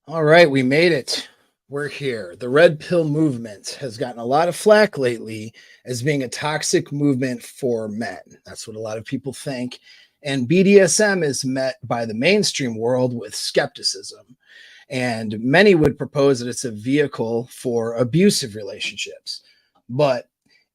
All right, we made it. We're here. The red pill movement has gotten a lot of flack lately as being a toxic movement for men. That's what a lot of people think. And BDSM is met by the mainstream world with skepticism. And many would propose that it's a vehicle for abusive relationships. But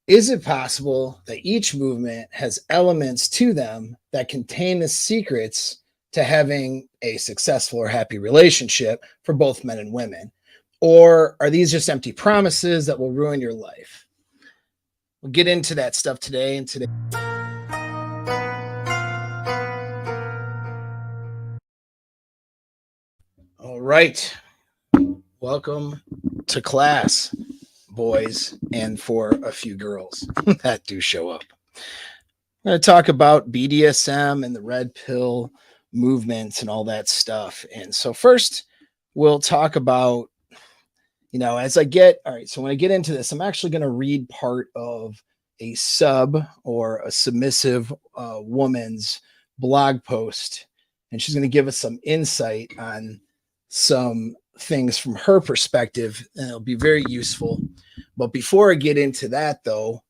is it possible that each movement has elements to them that contain the secrets to having a successful or happy relationship for both men and women? Or are these just empty promises that will ruin your life? We'll get into that stuff today. And today, all right, welcome to class, boys, and for a few girls that do show up. I'm going to talk about BDSM and the red pill movements and all that stuff. And so, first, we'll talk about, as I get, all right, so when I get into this, I'm actually going to read part of a sub or a submissive woman's blog post. And she's going to give us some insight on some things from her perspective, and it'll be very useful. But before I get into that, though,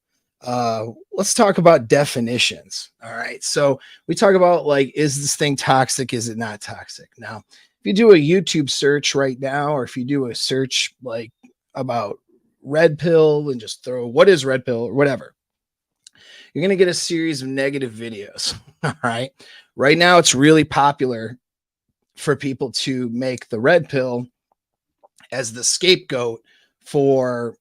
let's talk about definitions. All right. So we talk about, like, is this thing toxic? Is it not toxic? Now, if you do a YouTube search right now, or if you do a search like about red pill and just throw what is red pill or whatever, you're going to get a series of negative videos. All right. Right now, it's really popular for people to make the red pill as the scapegoat for,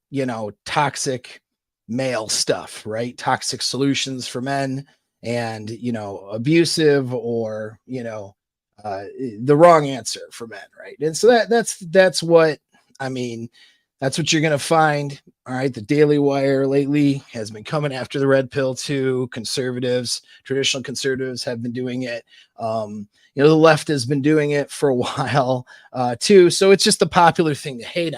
toxic male stuff, right? Toxic solutions for men and, abusive or, the wrong answer for men, right? And so that's what I mean. That's what you're going to find. All right. The Daily Wire lately has been coming after the red pill too. Conservatives, traditional conservatives have been doing it. The left has been doing it for a while too. So it's just a popular thing to hate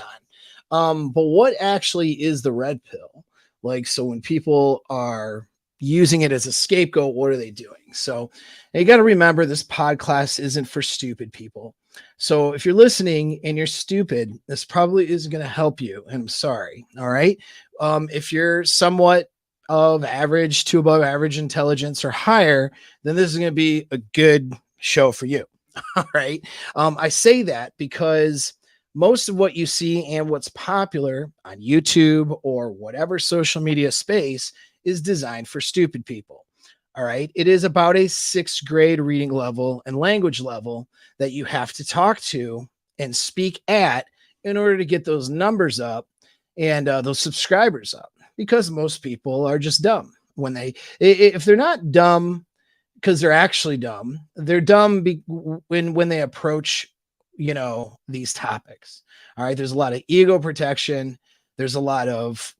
on. But what actually is the red pill? Like, so when people are using it as a scapegoat, what are they doing? So you got to remember, this podcast isn't for stupid people. So if you're listening and you're stupid, this probably isn't going to help you. I'm sorry. All right. If you're somewhat of average to above average intelligence or higher, then this is going to be a good show for you. All right. I say that because most of what you see and what's popular on YouTube or whatever social media space is designed for stupid people. All right. It is about a 6th grade reading level and language level that you have to talk to and speak at in order to get those numbers up and those subscribers up, because most people are just dumb. If they're not dumb because they're actually dumb, they're dumb when they approach, these topics. All right. There's a lot of ego protection. There's a lot of,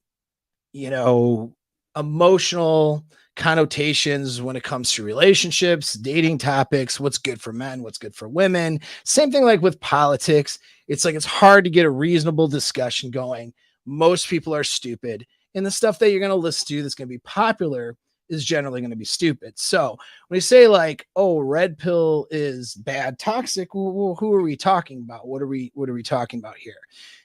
emotional connotations when it comes to relationships, dating topics, what's good for men, what's good for women. Same thing like with politics. It's like it's hard to get a reasonable discussion going. Most people are stupid, and the stuff that you're going to listen to that's going to be popular is generally going to be stupid. So when you say like, oh, red pill is bad, toxic, who are we talking about? What are we talking about here?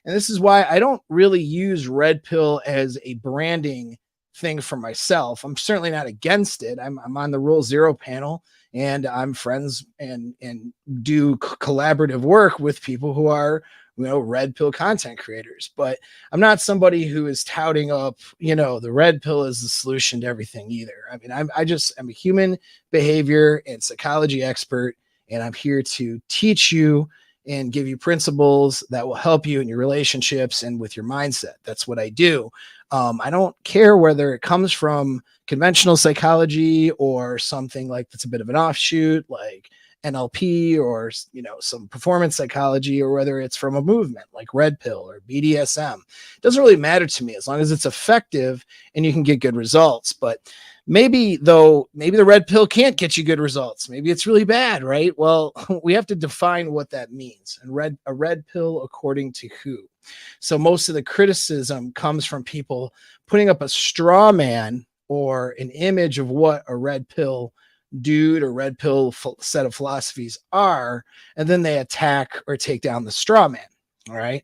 And this is why I don't really use red pill as a branding thing for myself. I'm certainly not against it. I'm on the Rule Zero panel, and I'm friends and do collaborative work with people who are, red pill content creators. But I'm not somebody who is touting up, the red pill is the solution to everything either. I mean, I'm a human behavior and psychology expert, and I'm here to teach you and give you principles that will help you in your relationships and with your mindset. That's what I do. I don't care whether it comes from conventional psychology or something like that's a bit of an offshoot, like NLP or, some performance psychology, or whether it's from a movement like red pill or BDSM. It doesn't really matter to me as long as it's effective and you can get good results. But maybe the red pill can't get you good results. Maybe it's really bad, right? Well, we have to define what that means. And a red pill according to who? So most of the criticism comes from people putting up a straw man or an image of what a red pill dude or red pill set of philosophies are, and then they attack or take down the straw man. All right.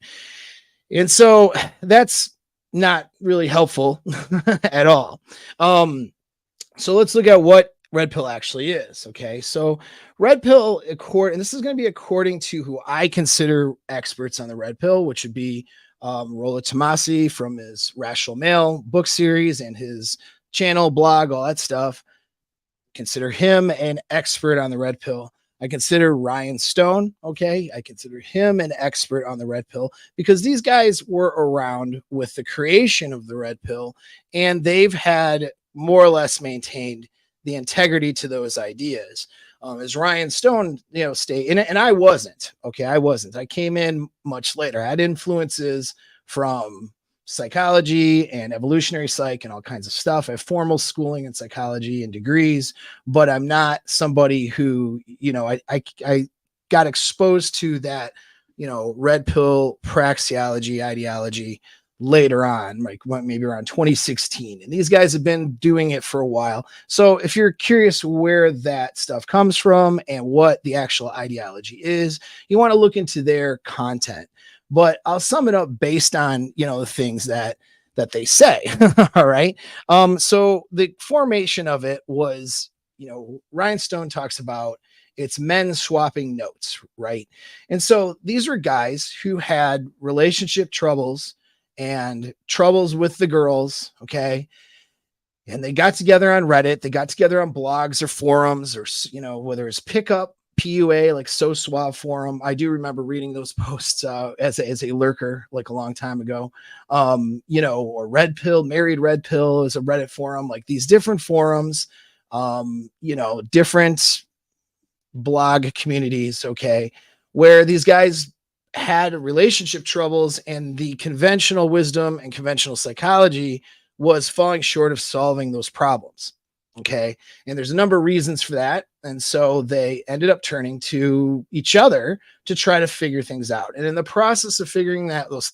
And so that's not really helpful at all. So let's look at what red pill actually is. Okay. So red pill, and this is going to be according to who I consider experts on the red pill, which would be Rollo Tomasi from his Rational Male book series and his channel, blog, all that stuff. Consider him an expert on the red pill. I consider Ryan Stone, okay? I consider him an expert on the red pill because these guys were around with the creation of the red pill, and they've had more or less maintained the integrity to those ideas. As Ryan Stone, state, and I wasn't, okay? I wasn't. I came in much later. I had influences from psychology and evolutionary psych and all kinds of stuff. I have formal schooling in psychology and degrees, but I'm not somebody who, I got exposed to that, red pill praxeology ideology later on, like maybe around 2016. And these guys have been doing it for a while. So if you're curious where that stuff comes from and what the actual ideology is, you want to look into their content. But I'll sum it up based on, the things that they say. All right. So the formation of it was, Ryan Stone talks about it's men swapping notes, right? And so these are guys who had relationship troubles and troubles with the girls, okay? And they got together on Reddit, they got together on blogs or forums, or whether it's pickup PUA, like So Suave forum. I do remember reading those posts as a lurker, like a long time ago. Or Red Pill, Married Red Pill is a Reddit forum, like these different forums, different blog communities, okay, where these guys had relationship troubles and the conventional wisdom and conventional psychology was falling short of solving those problems. Okay. And there's a number of reasons for that. And so they ended up turning to each other to try to figure things out. And in the process of figuring that, those,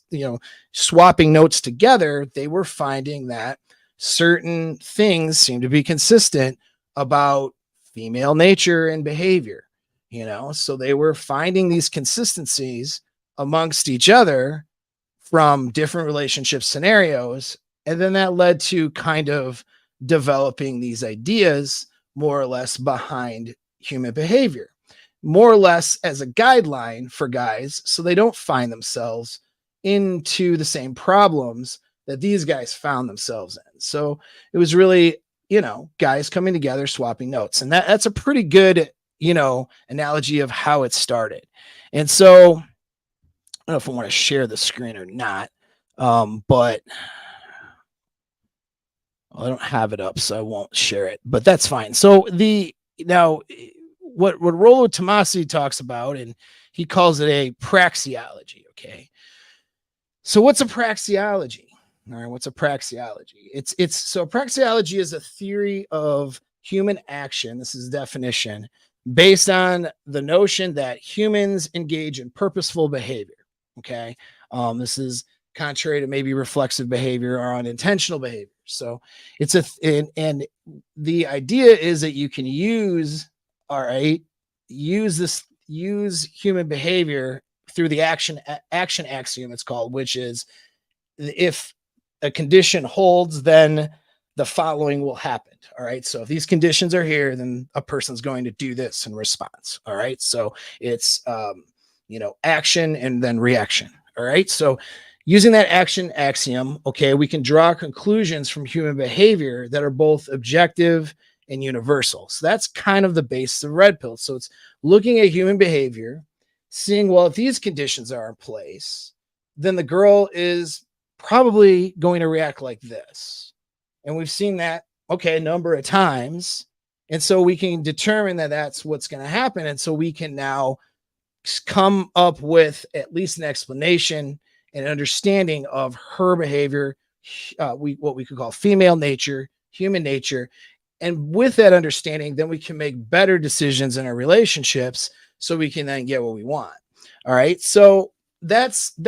swapping notes together, they were finding that certain things seemed to be consistent about female nature and behavior, so they were finding these consistencies amongst each other from different relationship scenarios. And then that led to kind of developing these ideas more or less behind human behavior, more or less as a guideline for guys so they don't find themselves into the same problems that these guys found themselves in. So it was really, guys coming together, swapping notes. And that's a pretty good, analogy of how it started. And so I don't know if I want to share the screen or not, but I don't have it up, so I won't share it, but that's fine. So what Rollo Tomasi talks about, and he calls it a praxeology. Okay. So what's a praxeology? All right. What's a praxeology? So praxeology is a theory of human action. This is definition based on the notion that humans engage in purposeful behavior. Okay. This is contrary to maybe reflexive behavior or unintentional behavior. So it's and the idea is that you can use human behavior through the action axiom, it's called, which is if a condition holds, then the following will happen. All right. So if these conditions are here, then a person's going to do this in response. All right. So it's, action and then reaction. All right. So using that action axiom, okay, we can draw conclusions from human behavior that are both objective and universal. So that's kind of the basis of red pill. So it's looking at human behavior, seeing, well, if these conditions are in place, then the girl is probably going to react like this. And we've seen that, okay, a number of times. And so we can determine that that's what's going to happen. And so we can now come up with at least an explanation and understanding of her behavior, what we could call female nature, human nature. And with that understanding, then we can make better decisions in our relationships so we can then get what we want. All right. So that's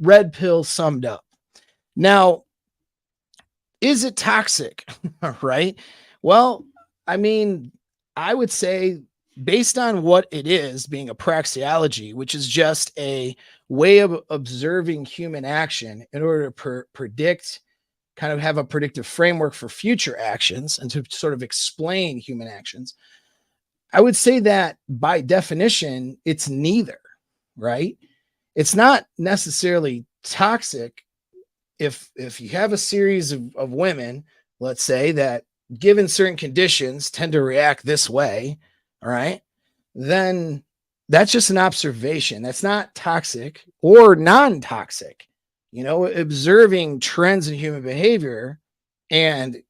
red pill summed up. Now, is it toxic? Right? Well, I mean, I would say, based on what it is, being a praxeology, which is just a way of observing human action in order to predict, kind of have a predictive framework for future actions and to sort of explain human actions. I would say that by definition, it's neither, right? It's not necessarily toxic if you have a series of women, let's say, that given certain conditions tend to react this way, all right, then that's just an observation. That's not toxic or non-toxic. Observing trends in human behavior and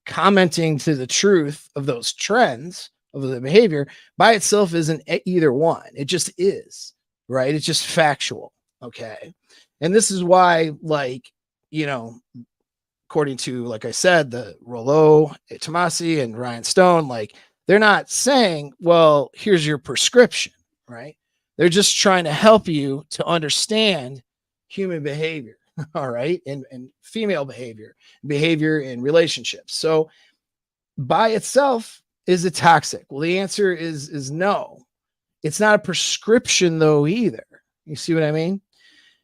commenting to the truth of those trends of the behavior by itself isn't either one. It just is, right? It's just factual. Okay. And this is why, like, you know, according to, like I said, the Rollo, Tomasi, and Ryan Stone, like, they're not saying, well, here's your prescription, right? They're just trying to help you to understand human behavior, all right, and female behavior in relationships. So by itself, is it toxic? Well, the answer is no. It's not a prescription though either. You see what I mean?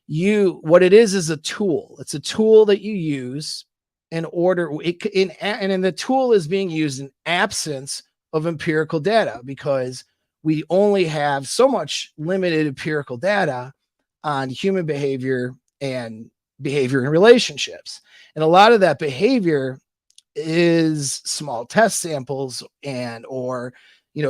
What it is a tool. It's a tool that you use in order and the tool is being used in absence of empirical data, because we only have so much limited empirical data on human behavior and behavior in relationships. And a lot of that behavior is small test samples or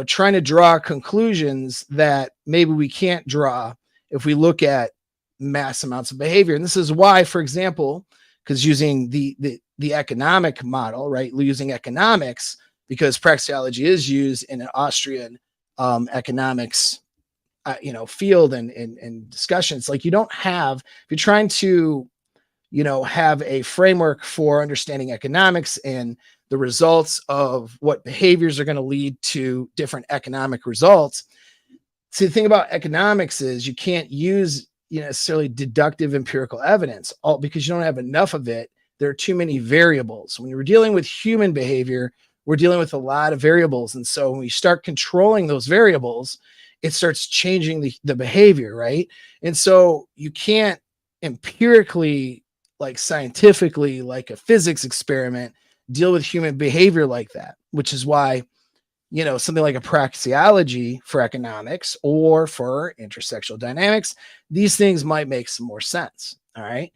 trying to draw conclusions that maybe we can't draw if we look at mass amounts of behavior. And this is why, for example, because using the economic model, right, using economics, because praxeology is used in an Austrian economics field and discussions. Like, you don't have, if you're trying to have a framework for understanding economics and the results of what behaviors are going to lead to different economic results. See, the thing about economics is you can't use necessarily deductive empirical evidence, all because you don't have enough of it. There are too many variables. When you're dealing with human behavior, we're dealing with a lot of variables. And so when we start controlling those variables, it starts changing the behavior, right? And so you can't empirically, like scientifically, like a physics experiment, deal with human behavior like that, which is why, something like a praxeology for economics or for intersexual dynamics, these things might make some more sense. All right.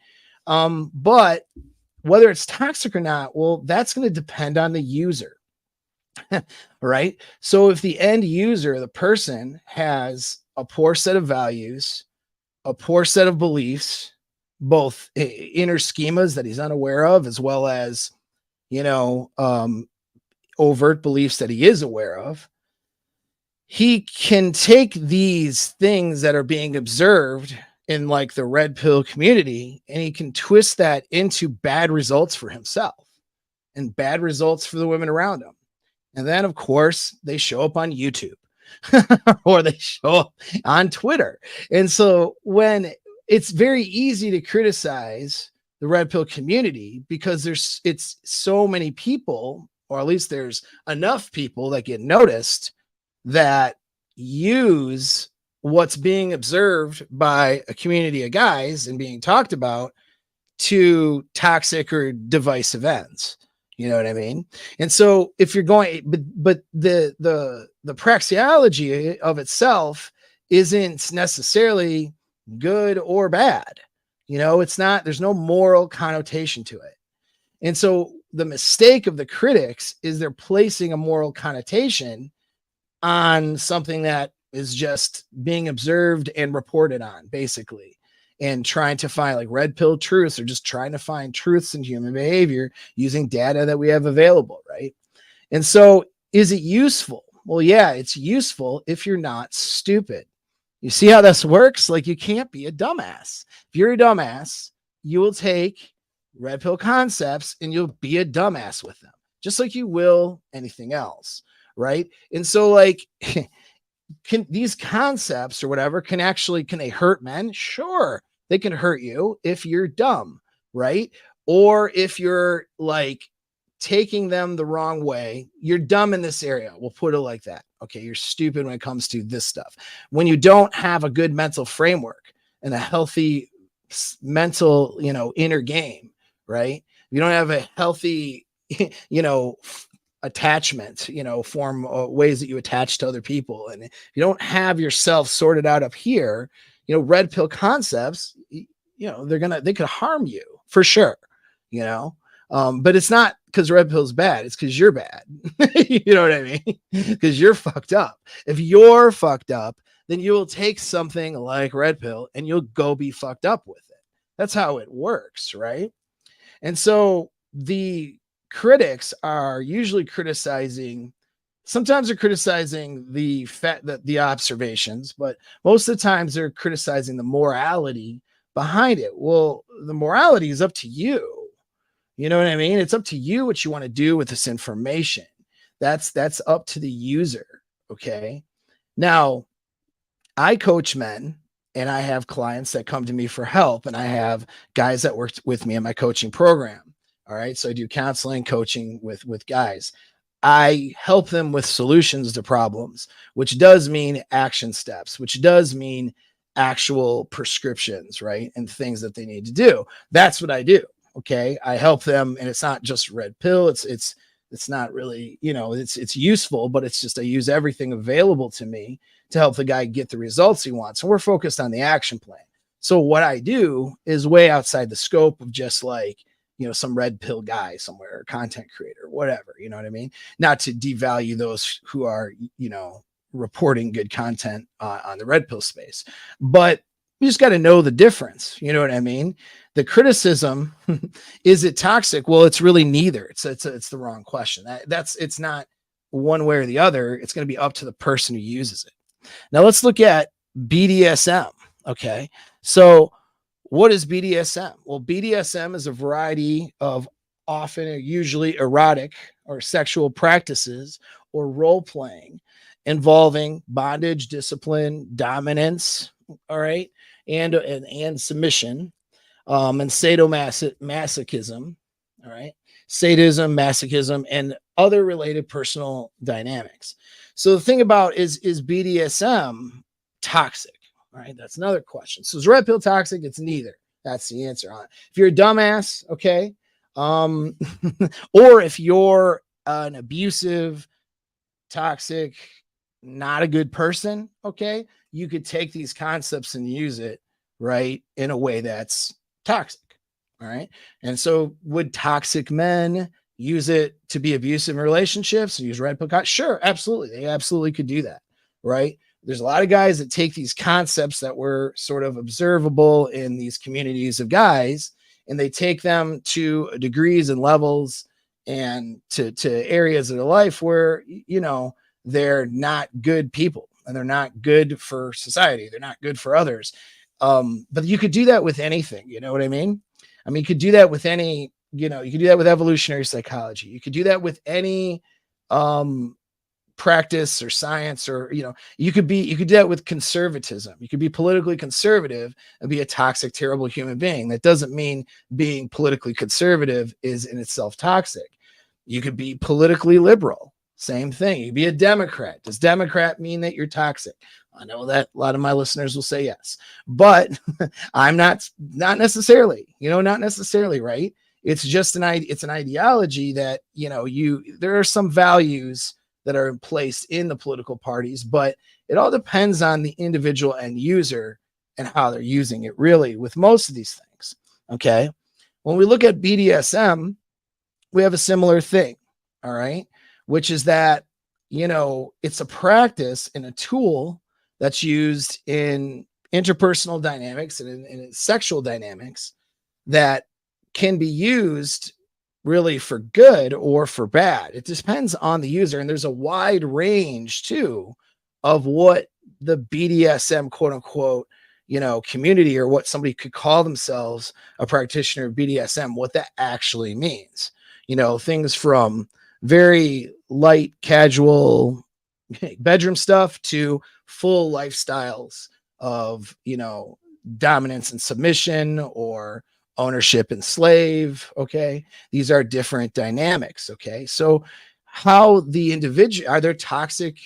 But whether it's toxic or not, well, that's going to depend on the user. Right. So if the end user, the person, has a poor set of values, a poor set of beliefs, both inner schemas that he's unaware of, as well as, overt beliefs that he is aware of, he can take these things that are being observed in, like, the red pill community, and he can twist that into bad results for himself and bad results for the women around him. And then, of course, they show up on YouTube or they show up on Twitter. And so when it's very easy to criticize the red pill community, because it's so many people, or at least there's enough people that get noticed, that use what's being observed by a community of guys and being talked about to toxic or divisive ends. You know what I mean? And so if you're going, but the praxeology of itself isn't necessarily good or bad. It's not, there's no moral connotation to it. And so the mistake of the critics is they're placing a moral connotation on something that is just being observed and reported on, basically, and trying to find, like, red pill truths, or just trying to find truths in human behavior using data that we have available, right? And so is it useful? Well, yeah, it's useful if you're not stupid. You see how this works? Like, you can't be a dumbass. If you're a dumbass, you will take red pill concepts and you'll be a dumbass with them, just like you will anything else, right? And so, like, can these concepts or whatever can they hurt men? Sure, they can hurt you if you're dumb, right? Or if you're, like, taking them the wrong way. You're dumb in this area. We'll put it like that. Okay. You're stupid when it comes to this stuff. When you don't have a good mental framework and a healthy mental, inner game, right? You don't have a healthy, attachment, form ways that you attach to other people. And if you don't have yourself sorted out up here, red pill concepts, they could harm you for sure, but it's not because red pill's bad. It's because you're bad. You know what I mean? Because you're fucked up. If you're fucked up, then you will take something like red pill and you'll go be fucked up with it. That's how it works, right? And so the critics are usually criticizing, sometimes they're criticizing the fact that the observations, but most of the times they're criticizing the morality behind it. Well, the morality is up to you. You know what I mean? It's up to you what you want to do with this information. That's up to the user. Okay. Now, I coach men and I have clients that come to me for help, and I have guys that work with me in my coaching program. All right. So I do counseling, coaching with guys. I help them with solutions to problems, which does mean action steps, which does mean actual prescriptions, right? And things that they need to do. That's what I do. Okay. I help them, and it's not just red pill. It's not really, it's useful, but it's just, I use everything available to me to help the guy get the results he wants. And we're focused on the action plan. So what I do is way outside the scope of just like, some red pill guy somewhere, or content creator, whatever, you know what I mean? Not to devalue those who are, reporting good content on the red pill space, but you just got to know the difference. You know what I mean? The criticism, is it toxic? Well, it's really neither. It's the wrong question. It's not one way or the other. It's going to be up to the person who uses it. Now let's look at BDSM. Okay. So what is BDSM? Well, BDSM is a variety of often or usually erotic or sexual practices or role playing involving bondage, discipline, dominance, all right, and submission, and sadomasochism, all right, sadism, masochism, and other related personal dynamics. So the thing about is BDSM toxic? All right, that's another question. So is red pill toxic? It's neither. That's the answer on it. If you're a dumbass, okay, or if you're an abusive, toxic, not a good person, okay, you could take these concepts and use it, right, in a way that's toxic. All right. And so would toxic men use it to be abusive in relationships and use red pill? Sure, absolutely. They absolutely could do that, right? There's a lot of guys that take these concepts that were sort of observable in these communities of guys, and they take them to degrees and levels and to areas of their life where, they're not good people and they're not good for society. They're not good for others. But you could do that with anything. You know what I mean? I mean, you could do that with any, you could do that with evolutionary psychology. You could do that with any practice or science, or, you could do that with conservatism. You could be politically conservative and be a toxic, terrible human being. That doesn't mean being politically conservative is in itself toxic. You could be politically liberal. Same thing. You'd be a Democrat. Does Democrat mean that you're toxic? I know that a lot of my listeners will say yes, but I'm not necessarily, not necessarily, right? It's just it's an ideology that, there are some values that are in place in the political parties, but it all depends on the individual end user and how they're using it, really, with most of these things. Okay. When we look at BDSM, we have a similar thing. All right. Which is that, it's a practice and a tool that's used in interpersonal dynamics and in sexual dynamics that can be used really for good or for bad. It depends on the user. And there's a wide range too of what the BDSM quote unquote, community, or what somebody could call themselves a practitioner of BDSM, what that actually means. Things from very light, casual bedroom stuff to full lifestyles of, dominance and submission, or ownership and slave. Okay. These are different dynamics. Okay. So how the individual, are there toxic,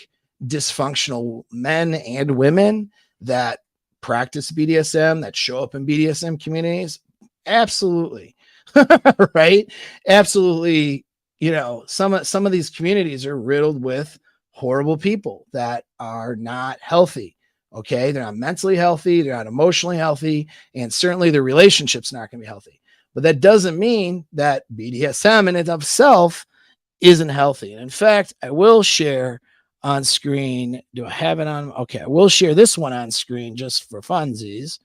dysfunctional men and women that practice BDSM, that show up in BDSM communities? Absolutely. Right. Absolutely. You know, some of these communities are riddled with horrible people that are not healthy. Okay. They're not mentally healthy. They're not emotionally healthy. And certainly the relationship's not going to be healthy. But that doesn't mean that BDSM in and of itself isn't healthy. And in fact, I will share on screen. Do I have it on? Okay. I will share this one on screen just for funsies.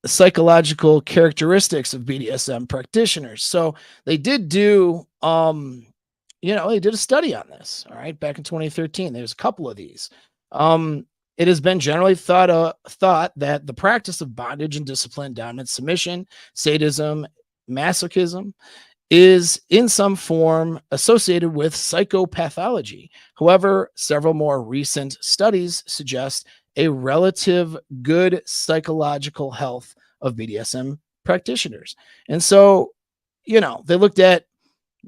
Psychological characteristics of BDSM practitioners. So they did do, they did a study on this. All right, back in 2013, there's a couple of these. It has been generally thought that the practice of bondage and discipline, dominance, submission, sadism, masochism is in some form associated with psychopathology. However, several more recent studies suggest a relative good psychological health of BDSM practitioners. And so, they looked at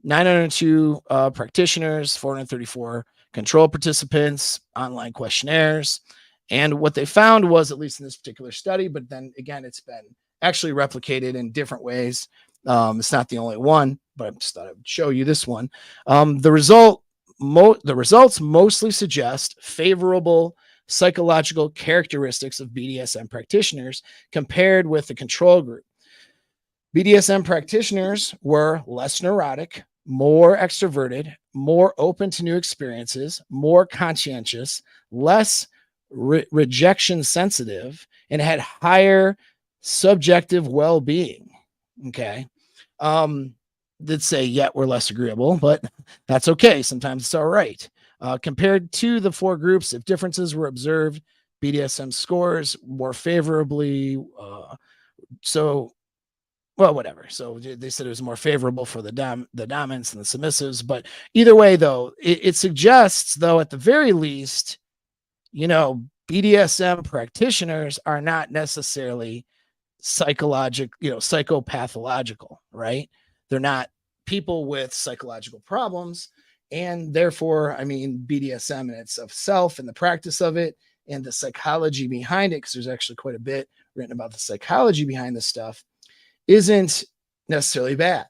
902 practitioners, 434 control participants, online questionnaires. And what they found was, at least in this particular study, but then again, it's been actually replicated in different ways. It's not the only one, but I just thought I would show you this one. The results mostly suggest favorable psychological characteristics of BDSM practitioners compared with the control group. BDSM practitioners were less neurotic, more extroverted, more open to new experiences, more conscientious, less rejection sensitive, and had higher subjective well-being. Okay. Did say yet we're less agreeable, but that's okay. Sometimes it's all right. Compared to the four groups, if differences were observed, BDSM scores more favorably. Whatever. So they said it was more favorable for the dominants and the submissives. But either way, though, it suggests, though, at the very least, BDSM practitioners are not necessarily psychopathological, right? They're not people with psychological problems. And therefore, BDSM in itself and the practice of it and the psychology behind it, because there's actually quite a bit written about the psychology behind this stuff, isn't necessarily bad.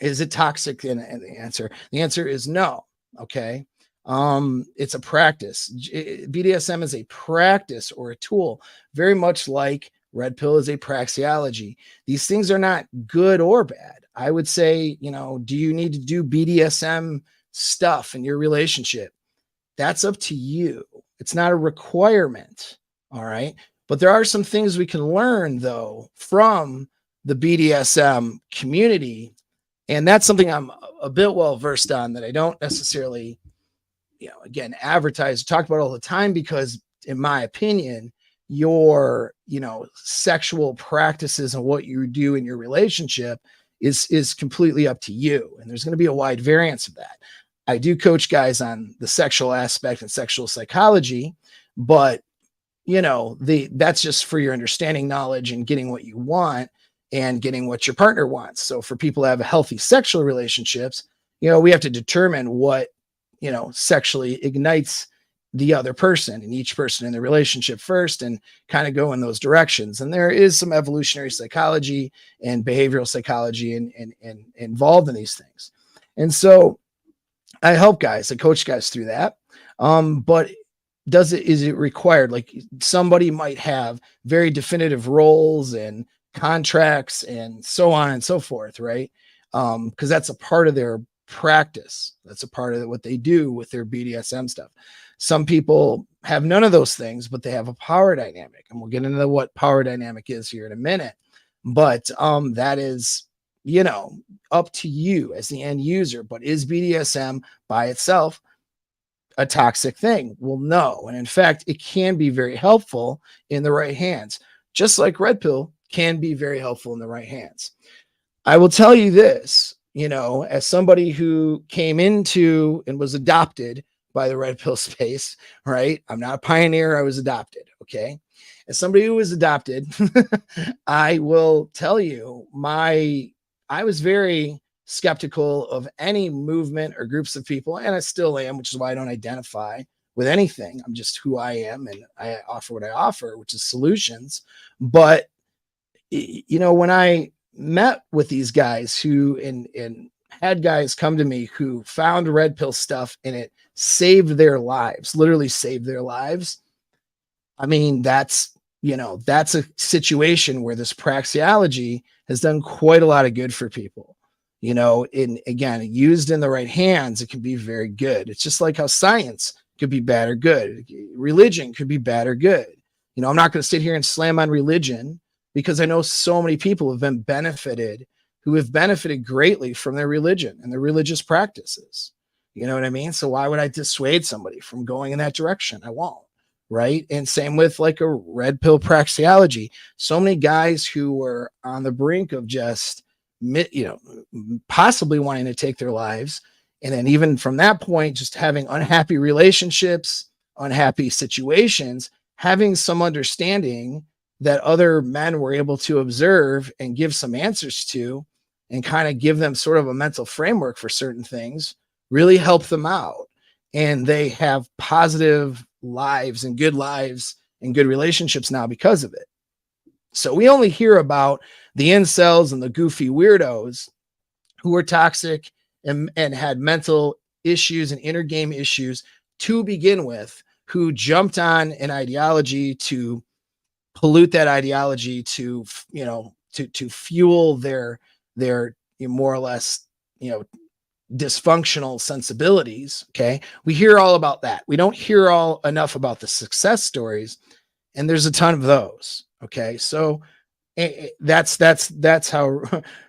Is it toxic? And the answer is no. Okay. It's a practice. BDSM is a practice or a tool, very much like Red Pill is a praxeology. These things are not good or bad. I would say, do you need to do BDSM stuff in your relationship? That's up to you. It's not a requirement. All right. But there are some things we can learn, though, from the BDSM community. And that's something I'm a bit well versed on that I don't necessarily, again, advertise, talk about all the time, because in my opinion, your, sexual practices and what you do in your relationship is completely up to you. And there's going to be a wide variance of that. I do coach guys on the sexual aspect and sexual psychology, but that's just for your understanding, knowledge, and getting what you want and getting what your partner wants. So for people to have a healthy sexual relationships, we have to determine what, sexually ignites the other person and each person in the relationship first, and kind of go in those directions. And there is some evolutionary psychology and behavioral psychology and involved in these things. And so I coach guys through that. But is it required? Like, somebody might have very definitive roles and contracts and so on and so forth, right? Because that's a part of their practice. That's a part of what they do with their BDSM stuff. Some people have none of those things, but they have a power dynamic, and we'll get into what power dynamic is here in a minute. But that is, up to you as the end user. But is BDSM by itself a toxic thing? Well, no. And in fact, it can be very helpful in the right hands, just like Red Pill can be very helpful in the right hands. I will tell you this, as somebody who came into and was adopted by the Red Pill space, right? I'm not a pioneer. I was adopted. Okay. As somebody who was adopted, I will tell you I was very skeptical of any movement or groups of people, and I still am, which is why I don't identify with anything. I'm just who I am, and I offer what I offer, which is solutions. But when I met with these guys who and had guys come to me who found red pill stuff and it saved their lives, literally saved their lives. I mean, that's a situation where this praxeology has done quite a lot of good for people. Again, used in the right hands, it can be very good. It's just like how science could be bad or good. Religion could be bad or good. I'm not going to sit here and slam on religion because I know so many people who have benefited greatly from their religion and their religious practices. You know what I mean? So why would I dissuade somebody from going in that direction? I won't. Right. And same with like a red pill praxeology. So many guys who were on the brink of just, possibly wanting to take their lives. And then even from that point, just having unhappy relationships, unhappy situations, having some understanding that other men were able to observe and give some answers to, and kind of give them sort of a mental framework for certain things, really help them out. And they have positive lives and good relationships now because of it. So we only hear about the incels and the goofy weirdos who were toxic and had mental issues and inner game issues to begin with, who jumped on an ideology to pollute that ideology to fuel their more or less dysfunctional sensibilities. Okay, we hear all about that. We don't hear enough about the success stories, and there's a ton of those. Okay, so that's how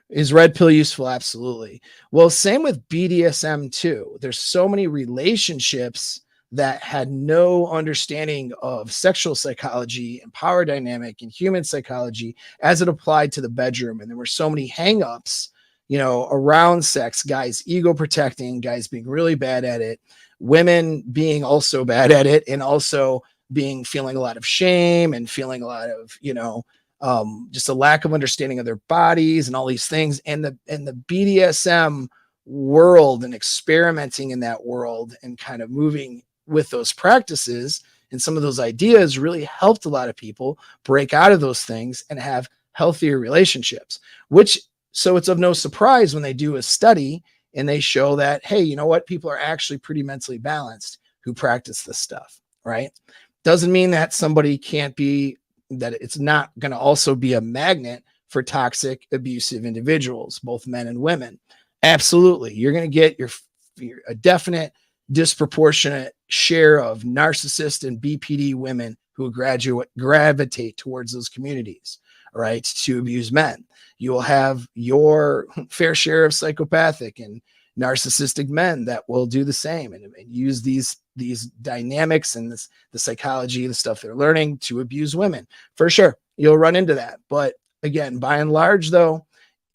is red pill useful? Absolutely. Well, same with BDSM too. There's so many relationships that had no understanding of sexual psychology and power dynamic and human psychology as it applied to the bedroom, and there were so many hangups around sex, guys ego protecting, guys being really bad at it, women being also bad at it, and also feeling a lot of shame and feeling a lot of just a lack of understanding of their bodies and all these things. And the BDSM world and experimenting in that world and kind of moving with those practices and some of those ideas really helped a lot of people break out of those things and have healthier relationships, so it's of no surprise when they do a study and they show that, hey, you know what? People are actually pretty mentally balanced who practice this stuff, right? Doesn't mean that somebody that it's not going to also be a magnet for toxic, abusive individuals, both men and women. Absolutely. You're going to get a definite disproportionate share of narcissist and BPD women who gravitate towards those communities, right, to abuse men. You will have your fair share of psychopathic and narcissistic men that will do the same and use these dynamics and the psychology, the stuff they're learning to abuse women. For sure, you'll run into that. But again, by and large, though,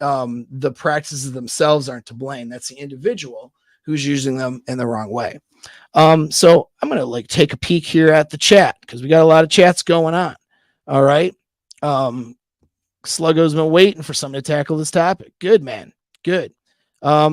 the practices themselves aren't to blame. That's the individual who's using them in the wrong way. So I'm going to take a peek here at the chat because we got a lot of chats going on. All right. Sluggo's been waiting for someone to tackle this topic. Good, man. Good. Are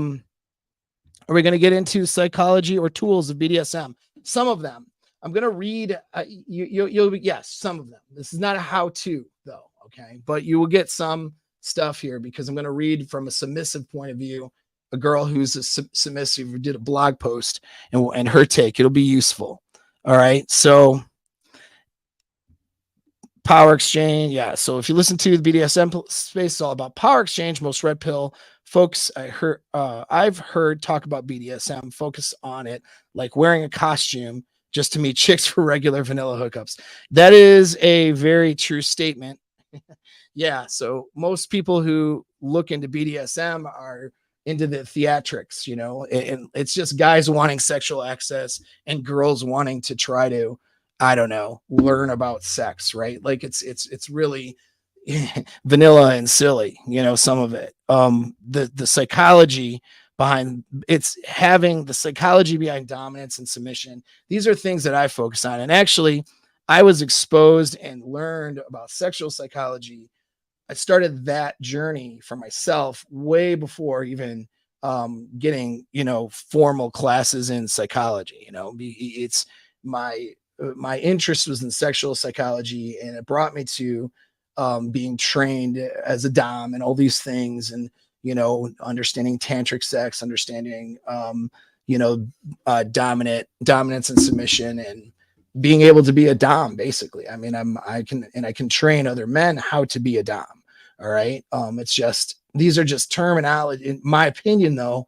we going to get into psychology or tools of BDSM? Some of them. I'm going to read. Yes, some of them. This is not a how-to, though. Okay, but you will get some stuff here because I'm going to read from a submissive point of view. A girl who's a submissive who did a blog post and her take. It'll be useful. All right. So power exchange. Yeah. So if you listen to the BDSM space, it's all about power exchange. Most red pill folks I've heard talk about BDSM, focus on it like wearing a costume just to meet chicks for regular vanilla hookups. That is a very true statement. Yeah. So most people who look into BDSM are into the theatrics, and it's just guys wanting sexual access and girls wanting to try to, I don't know, learn about sex, right? Like it's really vanilla and silly, some of it. The psychology behind having the psychology behind dominance and submission. These are things that I focus on. And actually, I was exposed and learned about sexual psychology, I started that journey for myself way before even getting, formal classes in psychology. It's my interest was in sexual psychology, and it brought me to being trained as a dom and all these things, and understanding tantric sex, understanding dominance and submission, and being able to be a dom. Basically, I mean, I can train other men how to be a dom. All right. It's just, these are just terminology. In my opinion, though,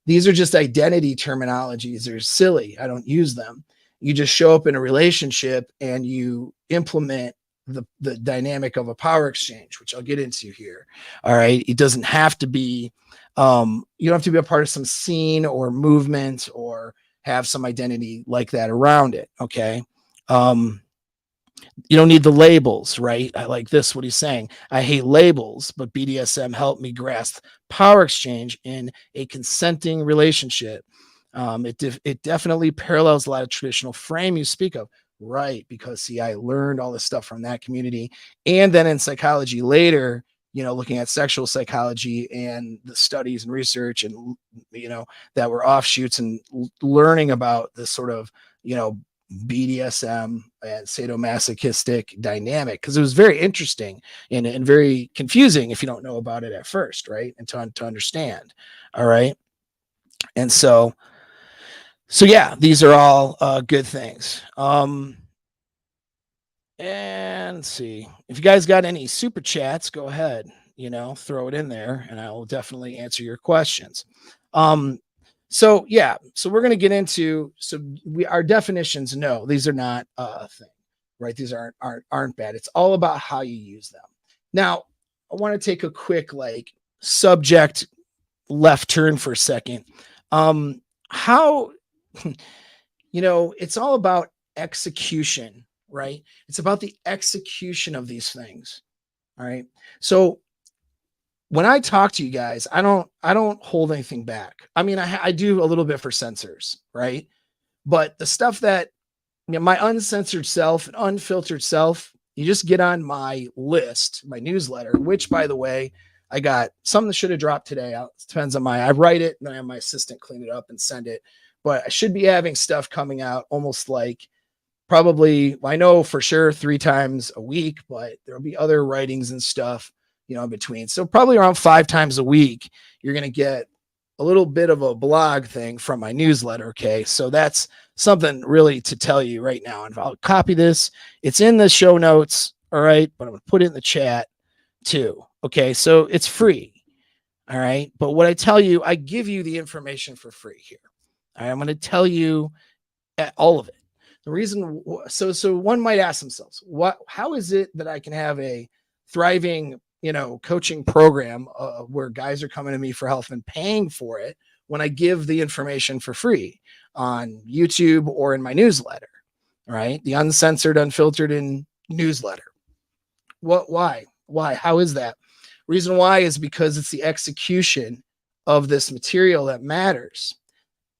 these are just identity terminologies. They're silly. I don't use them. You just show up in a relationship and you implement the dynamic of a power exchange, which I'll get into here. All right. It doesn't have to be, you don't have to be a part of some scene or movement or have some identity like that around it. Okay. You don't need the labels, right? I like this, what he's saying. I hate labels, but BDSM helped me grasp power exchange in a consenting relationship. It definitely parallels a lot of traditional frame you speak of, right? Because see, I learned all this stuff from that community, and then in psychology later, looking at sexual psychology and the studies and research, and that were offshoots, and learning about this sort of BDSM and sadomasochistic dynamic, because it was very interesting and very confusing if you don't know about it at first, right? And to understand. All right. And so yeah, these are all good things. And let's see, if you guys got any super chats, go ahead, throw it in there and I will definitely answer your questions. So yeah, so we're going to get into, our definitions. No, these are not a thing, right? These aren't bad. It's all about how you use them. Now, I want to take a quick subject left turn for a second. How it's all about execution, right? It's about the execution of these things. All right. So when I talk to you guys, I don't hold anything back. I mean, I do a little bit for censors, right? But the stuff that, my uncensored self and unfiltered self, you just get on my list, my newsletter, which, by the way, I got something that should have dropped today. It depends on I write it and I have my assistant clean it up and send it. But I should be having stuff coming out almost probably, I know for sure 3 times a week, but there'll be other writings and stuff, in between. So probably around 5 times a week, you're going to get a little bit of a blog thing from my newsletter. Okay. So that's something really to tell you right now. And I'll copy this. It's in the show notes. All right. But I'm going to put it in the chat too. Okay. So it's free. All right. But what I tell you, I give you the information for free here. All right, I'm going to tell you all of it. The reason, so one might ask themselves, how is it that I can have a thriving, coaching program where guys are coming to me for help and paying for it when I give the information for free on YouTube or in my newsletter, right? The uncensored, unfiltered in newsletter. Why? How is that? Reason why is because it's the execution of this material that matters.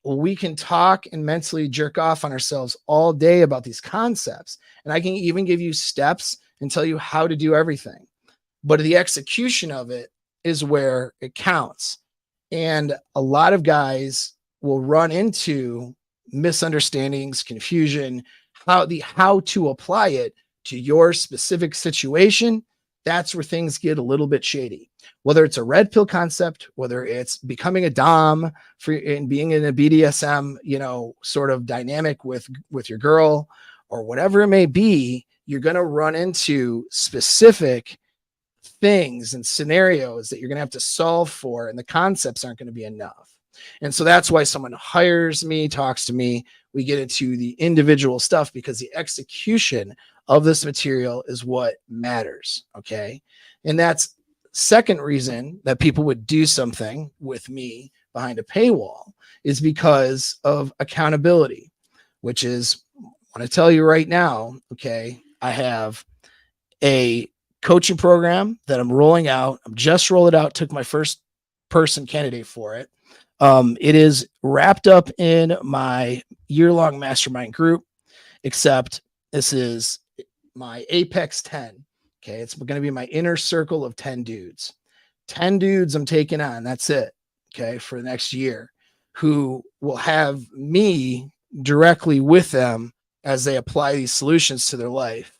We can talk and mentally jerk off on ourselves all day about these concepts. And I can even give you steps and tell you how to do everything. But the execution of it is where it counts. And a lot of guys will run into misunderstandings, confusion, how to apply it to your specific situation. That's where things get a little bit shady. Whether it's a red pill concept, whether it's becoming a dom and being in a BDSM, sort of dynamic with your girl, or whatever it may be, you're going to run into specific things and scenarios that you're going to have to solve for, and the concepts aren't going to be enough. And so that's why someone hires me, talks to me, we get into the individual stuff, because the execution of this material is what matters. Okay. And that's second reason that people would do something with me behind a paywall, is because of accountability, which is, I want to tell you right now. Okay. I have a coaching program that I'm rolling out. I'm just rolled it out. Took my first person candidate for it. It is wrapped up in my year-long mastermind group, except this is my Apex 10. Okay. It's going to be my inner circle of 10 dudes. 10 dudes I'm taking on. That's it. Okay. For the next year, who will have me directly with them as they apply these solutions to their life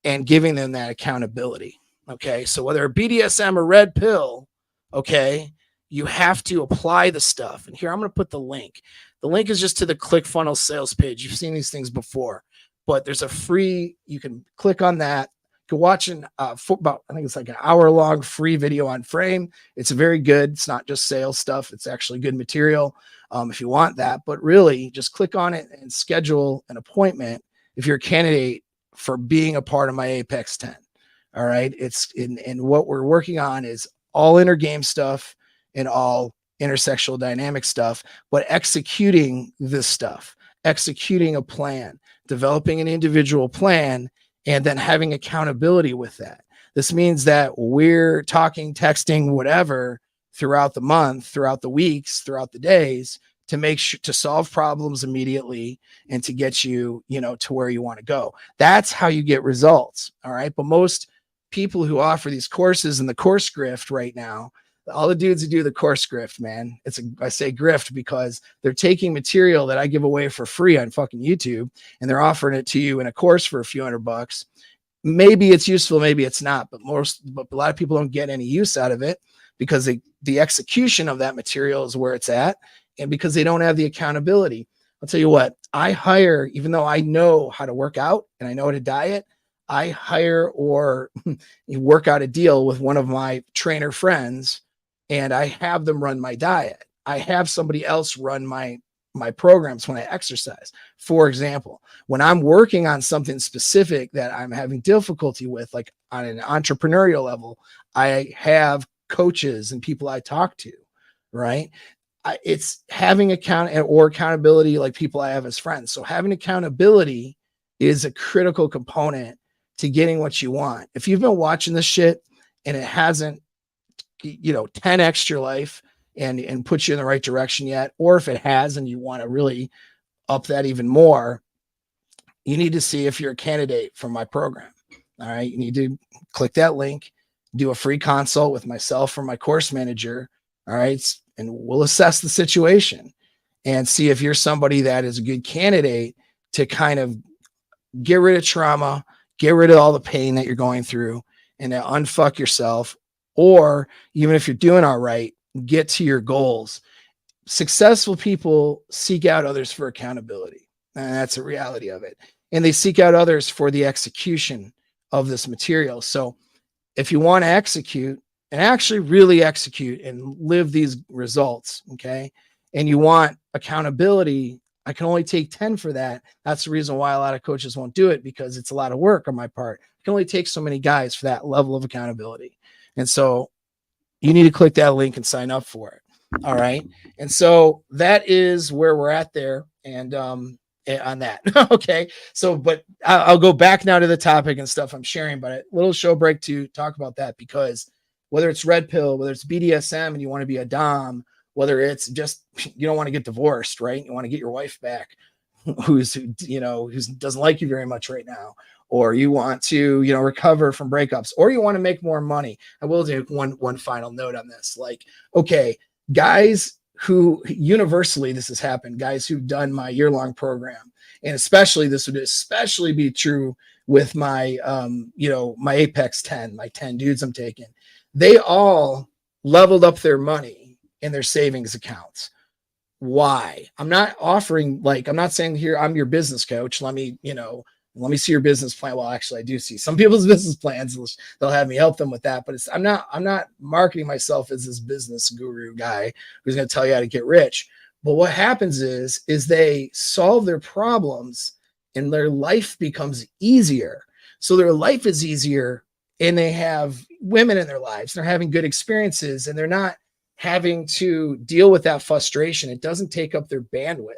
and giving them that accountability. Okay. So whether BDSM or red pill, okay, you have to apply the stuff. And here I'm going to put the link. The link is just to the ClickFunnels sales page. You've seen these things before, but there's a free, you can click on that. You can watch about, I think it's like an hour long free video on Frame. It's very good. It's not just sales stuff. It's actually good material if you want that, but really just click on it and schedule an appointment if you're a candidate for being a part of my Apex 10. All right. It's in what we're working on is all inner game stuff and all intersexual dynamic stuff, but executing this stuff, executing a plan, developing an individual plan, and then having accountability with that. This means that we're talking, texting, whatever throughout the month, throughout the weeks, throughout the days to make sure to solve problems immediately and to get you, to where you want to go. That's how you get results. All right. But most people who offer these courses in the course grift right now, all the dudes who do the course grift, man, I say grift because they're taking material that I give away for free on fucking YouTube and they're offering it to you in a course for a few $100. Maybe it's useful, maybe it's not, but a lot of people don't get any use out of it because the execution of that material is where it's at. And because they don't have the accountability. I'll tell you what, I hire, even though I know how to work out and I know how to diet, I hire or work out a deal with one of my trainer friends and I have them run my diet. I have somebody else run my programs when I exercise. For example, when I'm working on something specific that I'm having difficulty with, like on an entrepreneurial level, I have coaches and people I talk to, right? It's having accountability like people I have as friends. So having accountability is a critical component to getting what you want. If you've been watching this shit and it hasn't, 10x your life and put you in the right direction yet, or if it has and you want to really up that even more, you need to see if you're a candidate for my program. All right. You need to click that link, do a free consult with myself or my course manager. All right. And we'll assess the situation and see if you're somebody that is a good candidate to kind of get rid of trauma, get rid of all the pain that you're going through and to unfuck yourself. Or even if you're doing all right, get to your goals. Successful people seek out others for accountability. And that's a reality of it. And they seek out others for the execution of this material. So if you want to execute and actually really execute and live these results, okay, and you want accountability, I can only take 10 for that. That's the reason why a lot of coaches won't do it, because it's a lot of work on my part. I can only take so many guys for that level of accountability. And so you need to click that link and sign up for it. All right. And so that is where we're at there. And on that. Okay. So, but I'll go back now to the topic and stuff I'm sharing, but a little show break to talk about that, because whether it's red pill, whether it's BDSM and you want to be a dom, whether it's just, you don't want to get divorced, right? You want to get your wife back who doesn't like you very much right now, or you want to, recover from breakups, or you want to make more money. I will do one final note on this. Like, okay, guys who universally this has happened, guys who've done my year-long program, and especially this would especially be true with my, my Apex 10, my 10 dudes I'm taking, they all leveled up their money in their savings accounts. Why? I'm not offering, I'm not saying here, I'm your business coach. Let me see your business plan. Well, actually I do see some people's business plans. They'll have me help them with that, but I'm not marketing myself as this business guru guy who's going to tell you how to get rich. But what happens is they solve their problems and their life becomes easier. So their life is easier and they have women in their lives. They're having good experiences and they're not having to deal with that frustration. It doesn't take up their bandwidth.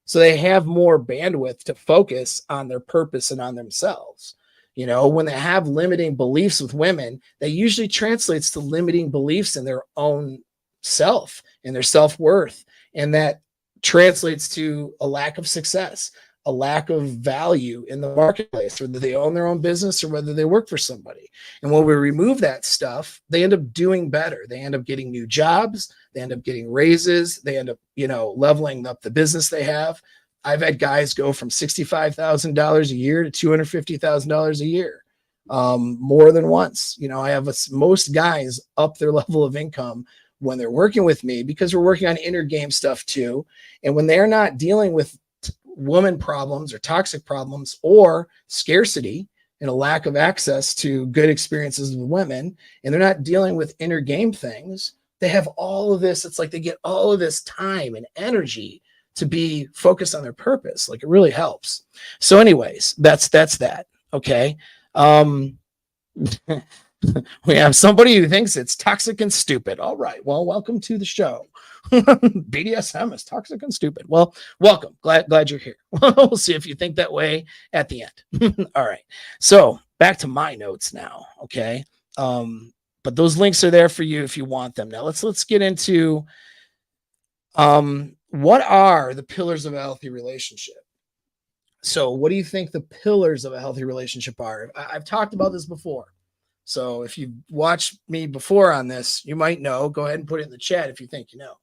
So they have more bandwidth to focus on their purpose and on themselves. When they have limiting beliefs with women, that usually translates to limiting beliefs in their own self and their self-worth. And that translates to a lack of success, a lack of value in the marketplace, whether they own their own business or whether they work for somebody. And when we remove that stuff, they end up doing better. They end up getting new jobs. They end up getting raises. They end up, leveling up the business they have. I've had guys go from $65,000 a year to $250,000 a year, more than once. I have most guys up their level of income when they're working with me, because we're working on inner game stuff too. And when they're not dealing with woman problems or toxic problems or scarcity and a lack of access to good experiences with women, and they're not dealing with inner game things, they have all of this. It's like they get all of this time and energy to be focused on their purpose. Like, it really helps. So anyways, that's that. Okay. We have somebody who thinks it's toxic and stupid. All right. Well, welcome to the show. BDSM is toxic and stupid. Well, welcome. Glad you're here. We'll see if you think that way at the end. All right. So back to my notes now. Okay. But those links are there for you if you want them. Now let's get into what are the pillars of a healthy relationship? So what do you think the pillars of a healthy relationship are? I've talked about this before. So if you've watched me before on this, you might know. Go ahead and put it in the chat if you think you know.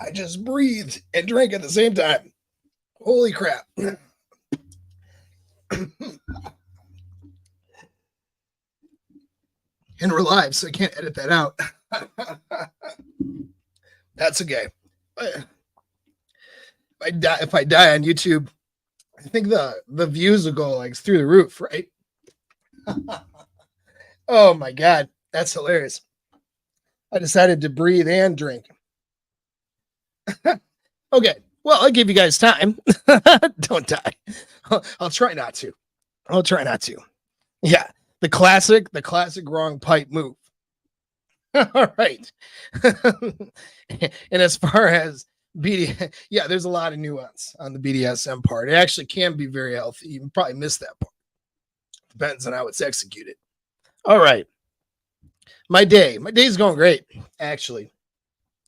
I just breathed and drank at the same time. Holy crap. And we're live, so I can't edit that out. That's okay. If I die on YouTube, I think the views will go like through the roof, right? Oh my God, that's hilarious. I decided to breathe and drink. Okay, well, I'll give you guys time. Don't die. I'll try not to. Yeah, the classic wrong pipe move. All right. And as far as yeah, there's a lot of nuance on the BDSM part. It actually can be very healthy. You probably missed that part. Depends on how it's executed. All right. My day's going great, actually.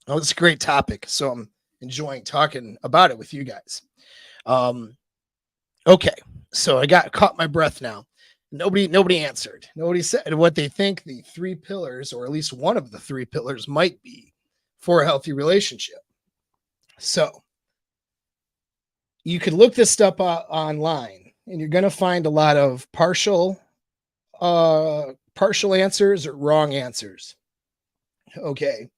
Oh, it's a great topic, so I'm enjoying talking about it with you guys. Okay, so I caught my breath now. Nobody answered. Nobody said what they think the three pillars, or at least one of the three pillars, might be for a healthy relationship. So you could look this stuff up online, and you're going to find a lot of partial answers or wrong answers. Okay.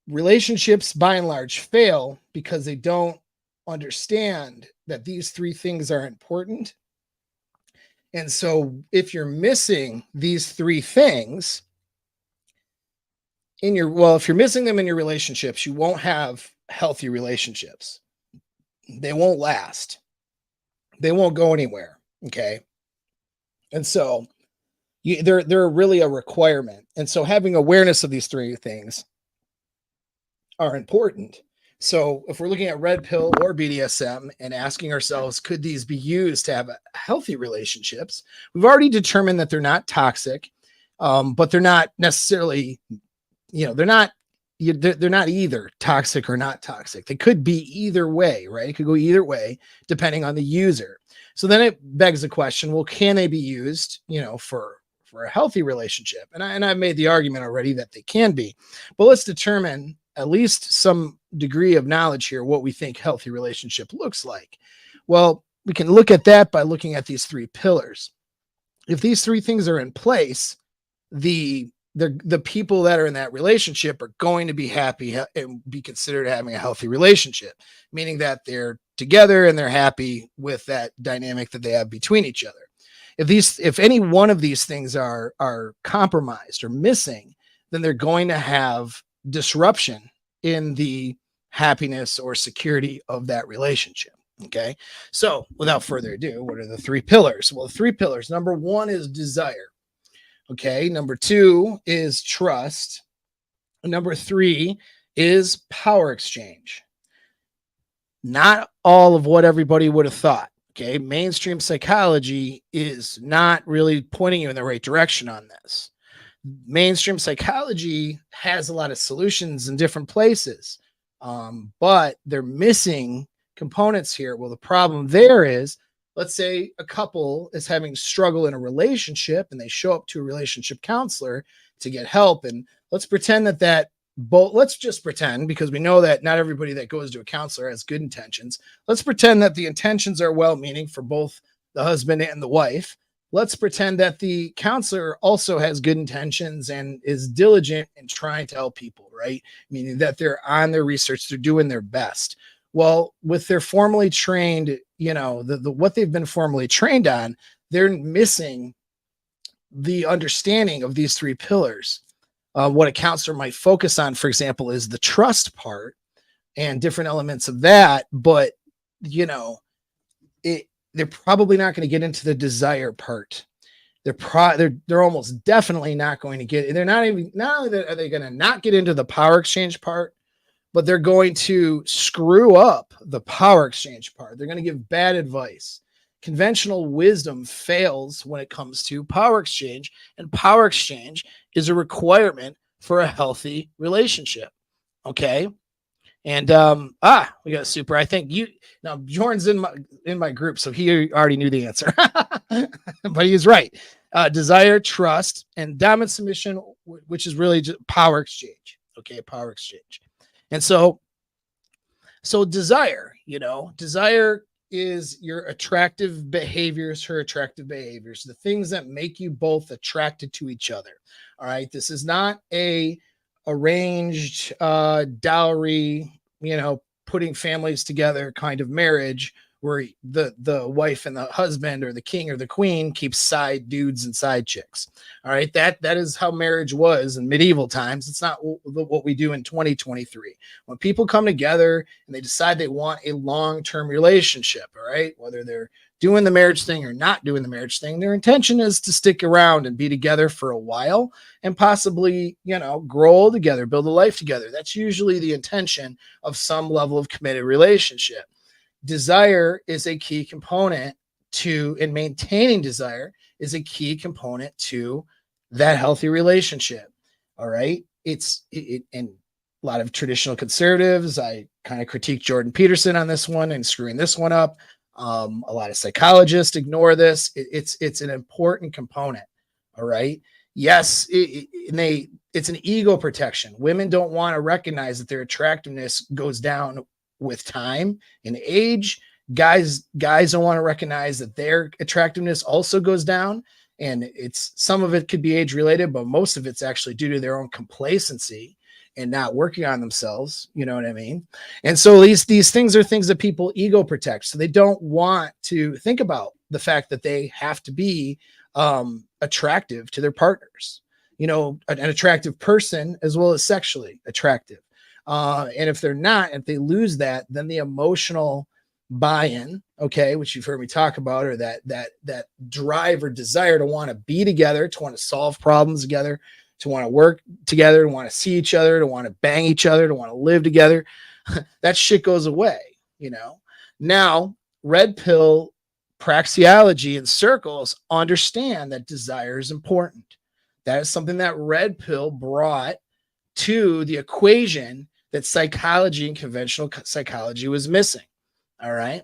Relationships by and large fail because they don't understand that these three things are important. And so if you're missing these three things if you're missing them in your relationships, you won't have healthy relationships. They won't last. They won't go anywhere. Okay. And so they're really a requirement. And so having awareness of these three things are important. So if we're looking at red pill or BDSM and asking ourselves, could these be used to have healthy relationships? We've already determined that they're not toxic, but they're not necessarily, they're not either toxic or not toxic. They could be either way, right? It could go either way depending on the user. So then it begs the question, well, can they be used, for a healthy relationship? And I've made the argument already that they can be, but let's determine at least some degree of knowledge here, what we think healthy relationship looks like. Well, we can look at that by looking at these three pillars. If these three things are in place, the people that are in that relationship are going to be happy and be considered having a healthy relationship, meaning that they're together and they're happy with that dynamic that they have between each other. If any one of these things are compromised or missing, then they're going to have disruption in the happiness or security of that relationship. Okay. So without further ado, what are the three pillars? Well, the three pillars, number one is desire. Okay. Number two is trust. Number three is power exchange. Not all of what everybody would have thought. Okay. Mainstream psychology is not really pointing you in the right direction on this. Mainstream psychology has a lot of solutions in different places, but they're missing components here. Well, the problem there is, let's say a couple is having struggle in a relationship and they show up to a relationship counselor to get help. And let's pretend that let's just pretend, because we know that not everybody that goes to a counselor has good intentions. Let's pretend that the intentions are well meaning for both the husband and the wife. Let's pretend that the counselor also has good intentions and is diligent in trying to help people, right? Meaning that they're on their research, they're doing their best. Well, with their formally trained, the what they've been formally trained on, they're missing the understanding of these three pillars. What a counselor might focus on, for example, is the trust part and different elements of that. But, they're probably not going to get into the desire part. They're almost definitely not going to get. They're not even. Not only are they going to not get into the power exchange part, but they're going to screw up the power exchange part. They're going to give bad advice. Conventional wisdom fails when it comes to power exchange, and power exchange is a requirement for a healthy relationship. Okay. And we got super. I think now Bjorn's in my group, so he already knew the answer. But he's right. Desire, trust, and dominant submission, which is really just power exchange. Okay, power exchange. And so desire, desire is your attractive behaviors, her attractive behaviors, the things that make you both attracted to each other. All right. This is not a arranged dowry, putting families together kind of marriage where the wife and the husband or the king or the queen keeps side dudes and side chicks. All right. That is how marriage was in medieval times. It's not what we do in 2023. When people come together and they decide they want a long-term relationship, all right, whether they're doing the marriage thing or not doing the marriage thing, their intention is to stick around and be together for a while and possibly, grow together, build a life together. That's usually the intention of some level of committed relationship. Desire is a key component in maintaining desire is a key component to that healthy relationship. All right. And a lot of traditional conservatives, I kind of critique Jordan Peterson on this one and screwing this one up. A lot of psychologists ignore this. It's an important component. All right. Yes. It's an ego protection. Women don't want to recognize that their attractiveness goes down with time and age. Guys don't want to recognize that their attractiveness also goes down. And some of it could be age related, but most of it's actually due to their own complacency and not working on themselves. You know what I mean? And so these things are things that people ego protect. So they don't want to think about the fact that they have to be attractive to their partners, an attractive person as well as sexually attractive. And if they're not, if they lose that, then the emotional buy-in, okay, which you've heard me talk about, or that drive or desire to want to be together, to want to solve problems together, to want to work together, to want to see each other, to want to bang each other, to want to live together, that shit goes away, Now, red pill praxeology and circles understand that desire is important. That is something that red pill brought to the equation that psychology and conventional psychology was missing. All right.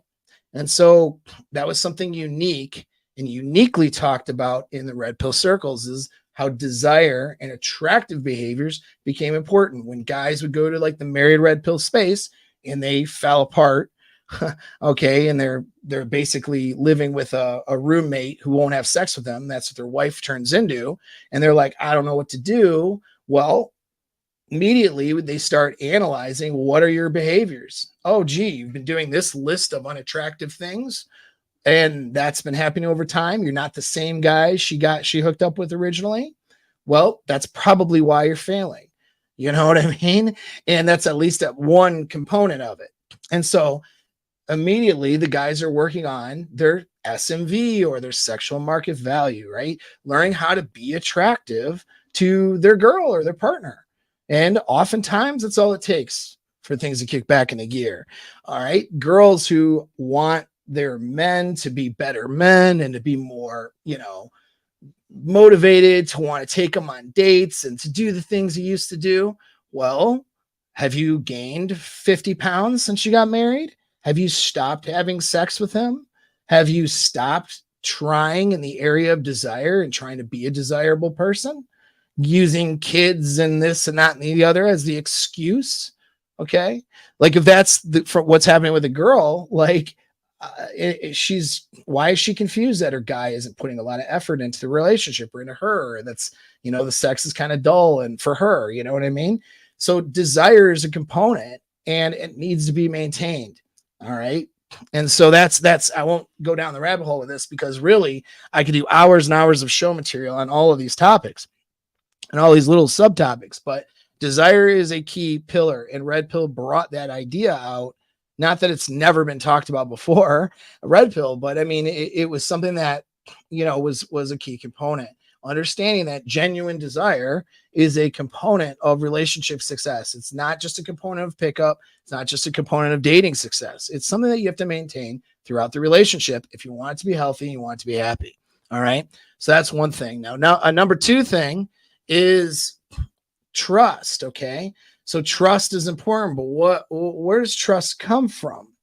And so that was something unique and uniquely talked about in the red pill circles, is how desire and attractive behaviors became important. When guys would go to like the married red pill space and they fell apart, okay, and they're basically living with a roommate who won't have sex with them. That's what their wife turns into. And they're like, I don't know what to do. Well, immediately they start analyzing, what are your behaviors? Oh, gee, you've been doing this list of unattractive things, and that's been happening over time. You're not the same guy she hooked up with originally. Well, that's probably why you're failing. You know what I mean? And that's at least one component of it. And so immediately the guys are working on their SMV or their sexual market value, right? Learning how to be attractive to their girl or their partner. And oftentimes that's all it takes for things to kick back into gear. All right. Girls who want their men to be better men and to be more, motivated, to want to take them on dates and to do the things he used to do. Well, have you gained 50 pounds since you got married? Have you stopped having sex with him? Have you stopped trying in the area of desire and trying to be a desirable person? Using kids and this and that and the other as the excuse? Okay. Like if that's for what's happening with a girl, like she's, why is she confused that her guy isn't putting a lot of effort into the relationship or into her? And that's, the sex is kind of dull and for her, you know what I mean? So desire is a component and it needs to be maintained. All right. And so that's, I won't go down the rabbit hole with this because really I could do hours and hours of show material on all of these topics and all these little subtopics, but desire is a key pillar, and Red Pill brought that idea out. Not that it's never been talked about before, Red Pill, but I mean, it was something that, was a key component. Understanding that genuine desire is a component of relationship success. It's not just a component of pickup. It's not just a component of dating success. It's something that you have to maintain throughout the relationship if you want it to be healthy, you want it to be happy. All right. So that's one thing. Now a number two thing is trust. Okay. So trust is important, but where does trust come from?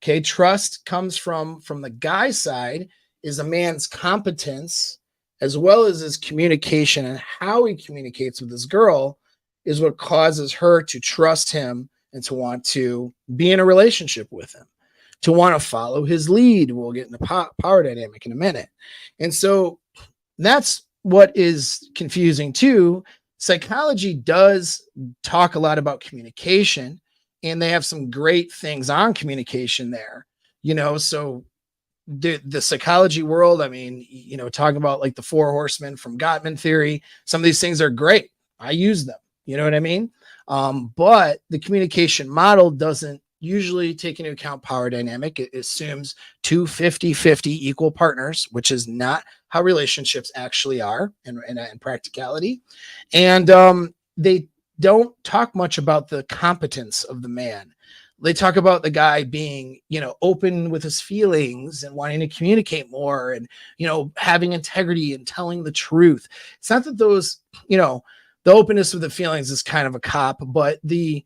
Okay. Trust comes from the guy's side is a man's competence as well as his communication, and how he communicates with his girl is what causes her to trust him and to want to be in a relationship with him, to want to follow his lead. We'll get into power dynamic in a minute. And so that's what is confusing too. Psychology does talk a lot about communication, and they have some great things on communication there, so the psychology world, I mean, talking about like the 4 horsemen from Gottman theory, some of these things are great. I use them, you know what I mean? But the communication model doesn't usually take into account power dynamic. It assumes 2 50-50 equal partners, which is not how relationships actually are in practicality. And they don't talk much about the competence of the man. They talk about the guy being, open with his feelings and wanting to communicate more and, having integrity and telling the truth. It's not that those, the openness of the feelings is kind of a cop, but the,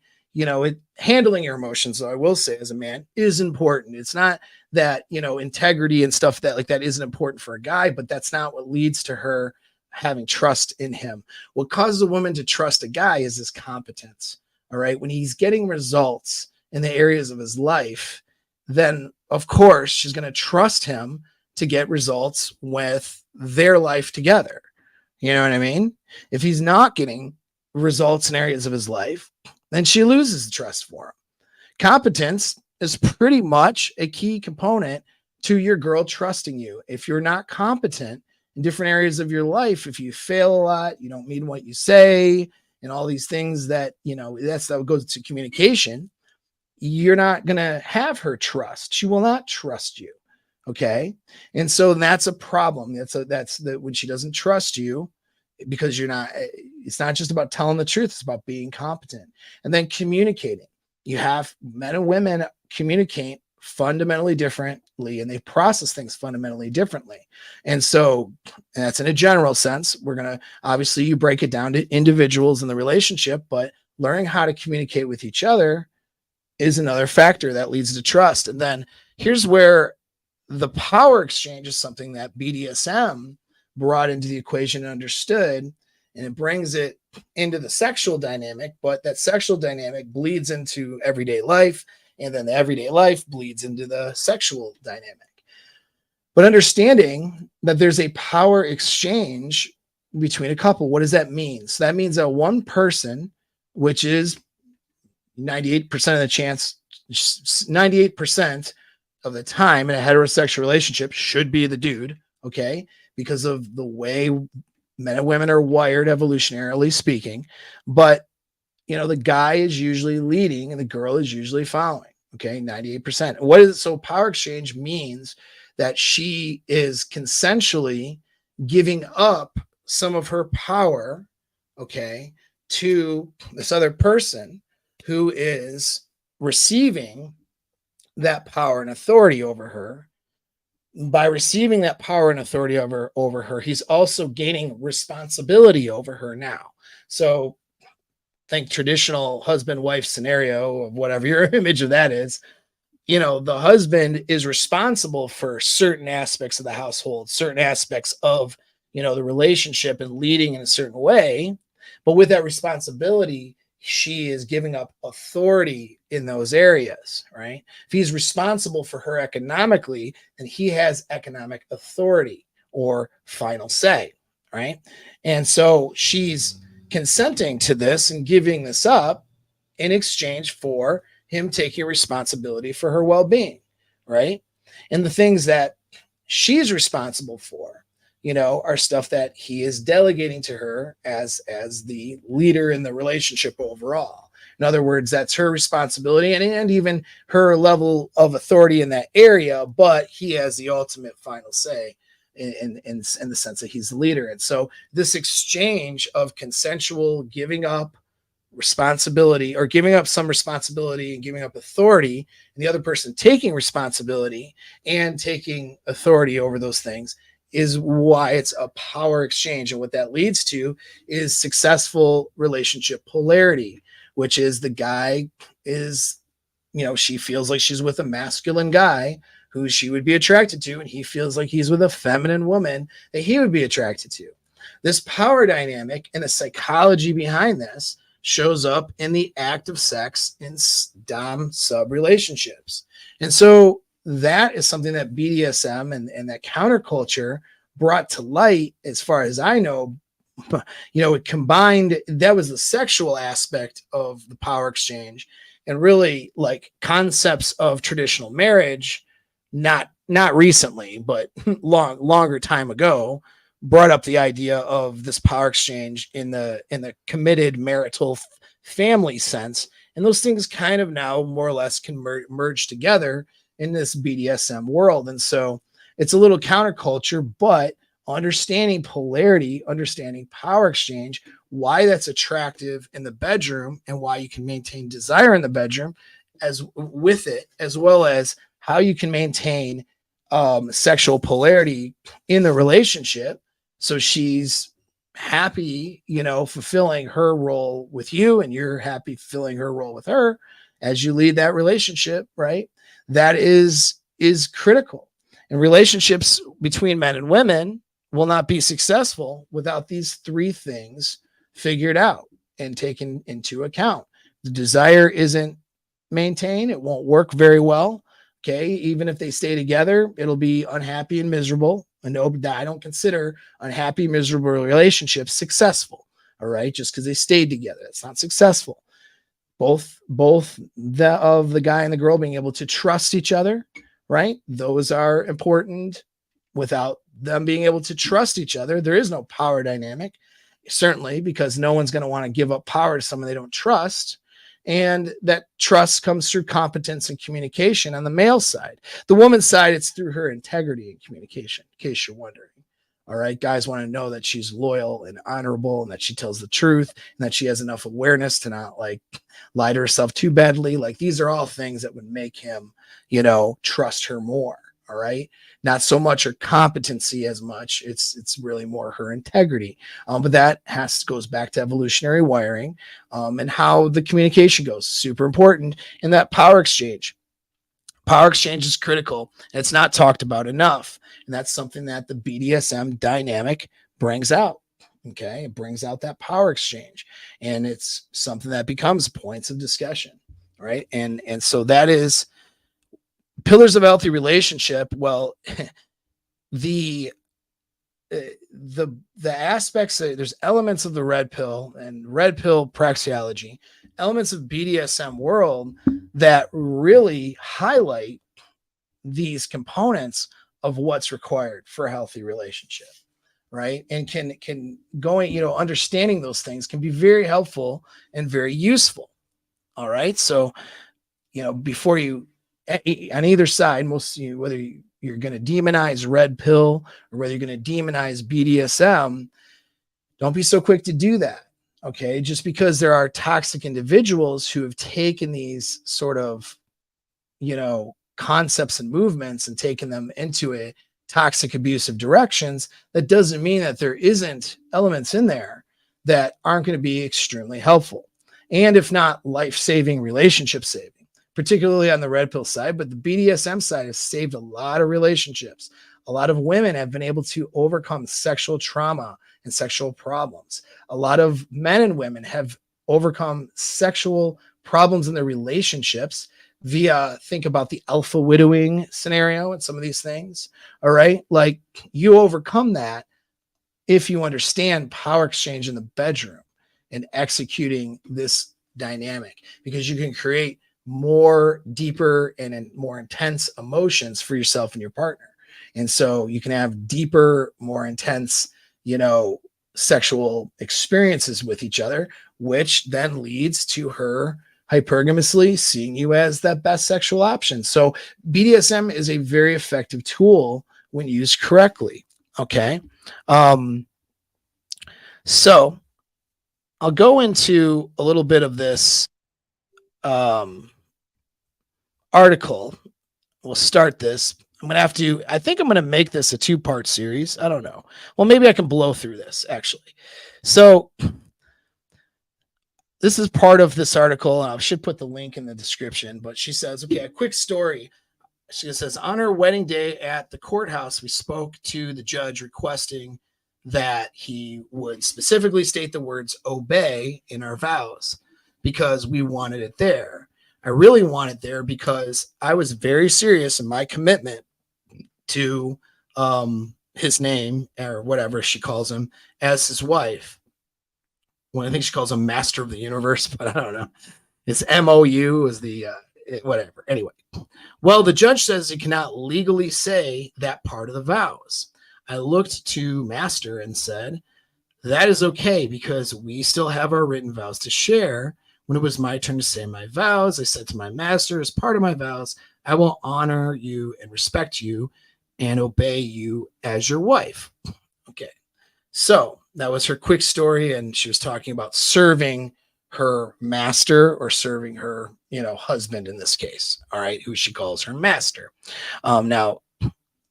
handling your emotions, though, I will say as a man, is important. It's not that, integrity and stuff that like that isn't important for a guy, but that's not what leads to her having trust in him. What causes a woman to trust a guy is his competence. All right. When he's getting results in the areas of his life, then of course she's going to trust him to get results with their life together. You know what I mean? If he's not getting results in areas of his life, then she loses the trust for him. Competence is pretty much a key component to your girl trusting you. If you're not competent in different areas of your life, if you fail a lot, you don't mean what you say, and all these things that, that's that goes to communication, you're not going to have her trust. She will not trust you. Okay. And so that's a problem. That's when she doesn't trust you, because it's not just about telling the truth. It's about being competent and then communicating. You have men and women communicate fundamentally differently, and they process things fundamentally differently. And so that's in a general sense. We're going to, obviously you break it down to individuals in the relationship, but learning how to communicate with each other is another factor that leads to trust. And then here's where the power exchange is something that BDSM brought into the equation and understood, and it brings it into the sexual dynamic, but that sexual dynamic bleeds into everyday life, and then the everyday life bleeds into the sexual dynamic. But understanding that there's a power exchange between a couple, what does that mean? So that means that one person, which is 98% of the chance, 98% of the time in a heterosexual relationship should be the dude, okay? Because of the way men and women are wired, evolutionarily speaking. But, the guy is usually leading and the girl is usually following, okay? 98%. What is it? So power exchange means that she is consensually giving up some of her power, okay, to this other person who is receiving that power and authority over her. By receiving that power and authority over her, he's also gaining responsibility over her now. So think traditional husband wife scenario of whatever your image of that is. The husband is responsible for certain aspects of the household, certain aspects of, the relationship and leading in a certain way. But with that responsibility, she is giving up authority in those areas, right? If he's responsible for her economically, then he has economic authority or final say, right? And so she's consenting to this and giving this up in exchange for him taking responsibility for her well-being, right? And the things that she's responsible for, are stuff that he is delegating to her as the leader in the relationship overall. In other words, that's her responsibility and even her level of authority in that area, but he has the ultimate final say in the sense that he's the leader. And so this exchange of consensual giving up responsibility or giving up some responsibility and giving up authority, and the other person taking responsibility and taking authority over those things is why it's a power exchange. And what that leads to is successful relationship polarity, which is the guy is, she feels like she's with a masculine guy who she would be attracted to, and he feels like he's with a feminine woman that he would be attracted to. This power dynamic and the psychology behind this shows up in the act of sex in dom sub relationships. And so that is something that BDSM and that counterculture brought to light, as far as I know. It combined, that was the sexual aspect of the power exchange, and really like concepts of traditional marriage, not recently, but longer time ago, brought up the idea of this power exchange in the committed marital family sense. And those things kind of now more or less can merge together in this BDSM world. And so it's a little counterculture, but understanding polarity, understanding power exchange, why that's attractive in the bedroom and why you can maintain desire in the bedroom as with it, as well as how you can maintain sexual polarity in the relationship. So she's happy, fulfilling her role with you, and you're happy fulfilling her role with her as you lead that relationship, right? That is critical. And relationships between men and women will not be successful without these three things figured out and taken into account. The desire isn't maintained, it won't work very well. Okay, even if they stay together, it'll be unhappy and miserable. And no, I don't consider unhappy, miserable relationships successful. All right, just because they stayed together, it's not successful. Both the guy and the girl being able to trust each other, right? Those are important. Without them being able to trust each other, there is no power dynamic, certainly, because no one's going to want to give up power to someone they don't trust. And that trust comes through competence and communication on the male side. The woman's side, it's through her integrity and communication, in case you're wondering. All right, guys want to know that she's loyal and honorable and that she tells the truth and that she has enough awareness to not like lie to herself too badly. Like these are all things that would make him, trust her more. All right. Not so much her competency as much. It's really more her integrity. But that goes back to evolutionary wiring and how the communication goes. Super important. And that power exchange. Power exchange is critical. And it's not talked about enough. And that's something that the BDSM dynamic brings out. Okay. It brings out that power exchange. And it's something that becomes points of discussion. Right. And so that is pillars of healthy relationship. Well, the aspects, there's elements of the red pill and red pill praxeology, elements of BDSM world that really highlight these components of what's required for a healthy relationship, right? And can going, understanding those things can be very helpful and very useful. All right. So, before you, on either side, whether you're going to demonize red pill or whether you're going to demonize BDSM, don't be so quick to do that. Okay. Just because there are toxic individuals who have taken these sort of, concepts and movements and taking them into a toxic, abusive directions, that doesn't mean that there isn't elements in there that aren't going to be extremely helpful. And if not life-saving, relationship saving, particularly on the red pill side, but the BDSM side has saved a lot of relationships. A lot of women have been able to overcome sexual trauma and sexual problems. A lot of men and women have overcome sexual problems in their relationships via, think about the alpha widowing scenario and some of these things. All right. Like, you overcome that if you understand power exchange in the bedroom and executing this dynamic, because you can create more deeper and more intense emotions for yourself and your partner. And so you can have deeper, more intense, sexual experiences with each other, which then leads to her hypergamously seeing you as that best sexual option. So BDSM is a very effective tool when used correctly. Okay. So I'll go into a little bit of this article. We'll start this. I think I'm going to make this a 2-part series. I don't know. Well, maybe I can blow through this actually. So this is part of this article, and I should put the link in the description, but she says, okay, a quick story. She says, on her wedding day at the courthouse, we spoke to the judge requesting that he would specifically state the words obey in our vows because we wanted it there. I really want it there because I was very serious in my commitment to his name, or whatever she calls him, as his wife. Well, I think she calls him master of the universe, but I don't know. It's MOU is the whatever. Anyway, well, the judge says he cannot legally say that part of the vows. I looked to master and said, that is okay because we still have our written vows to share. When it was my turn to say my vows, I said to my master, as part of my vows, I will honor you and respect you and obey you as your wife. Okay. So that was her quick story. And she was talking about serving her master, or serving her, husband in this case. All right. Who she calls her master. Now,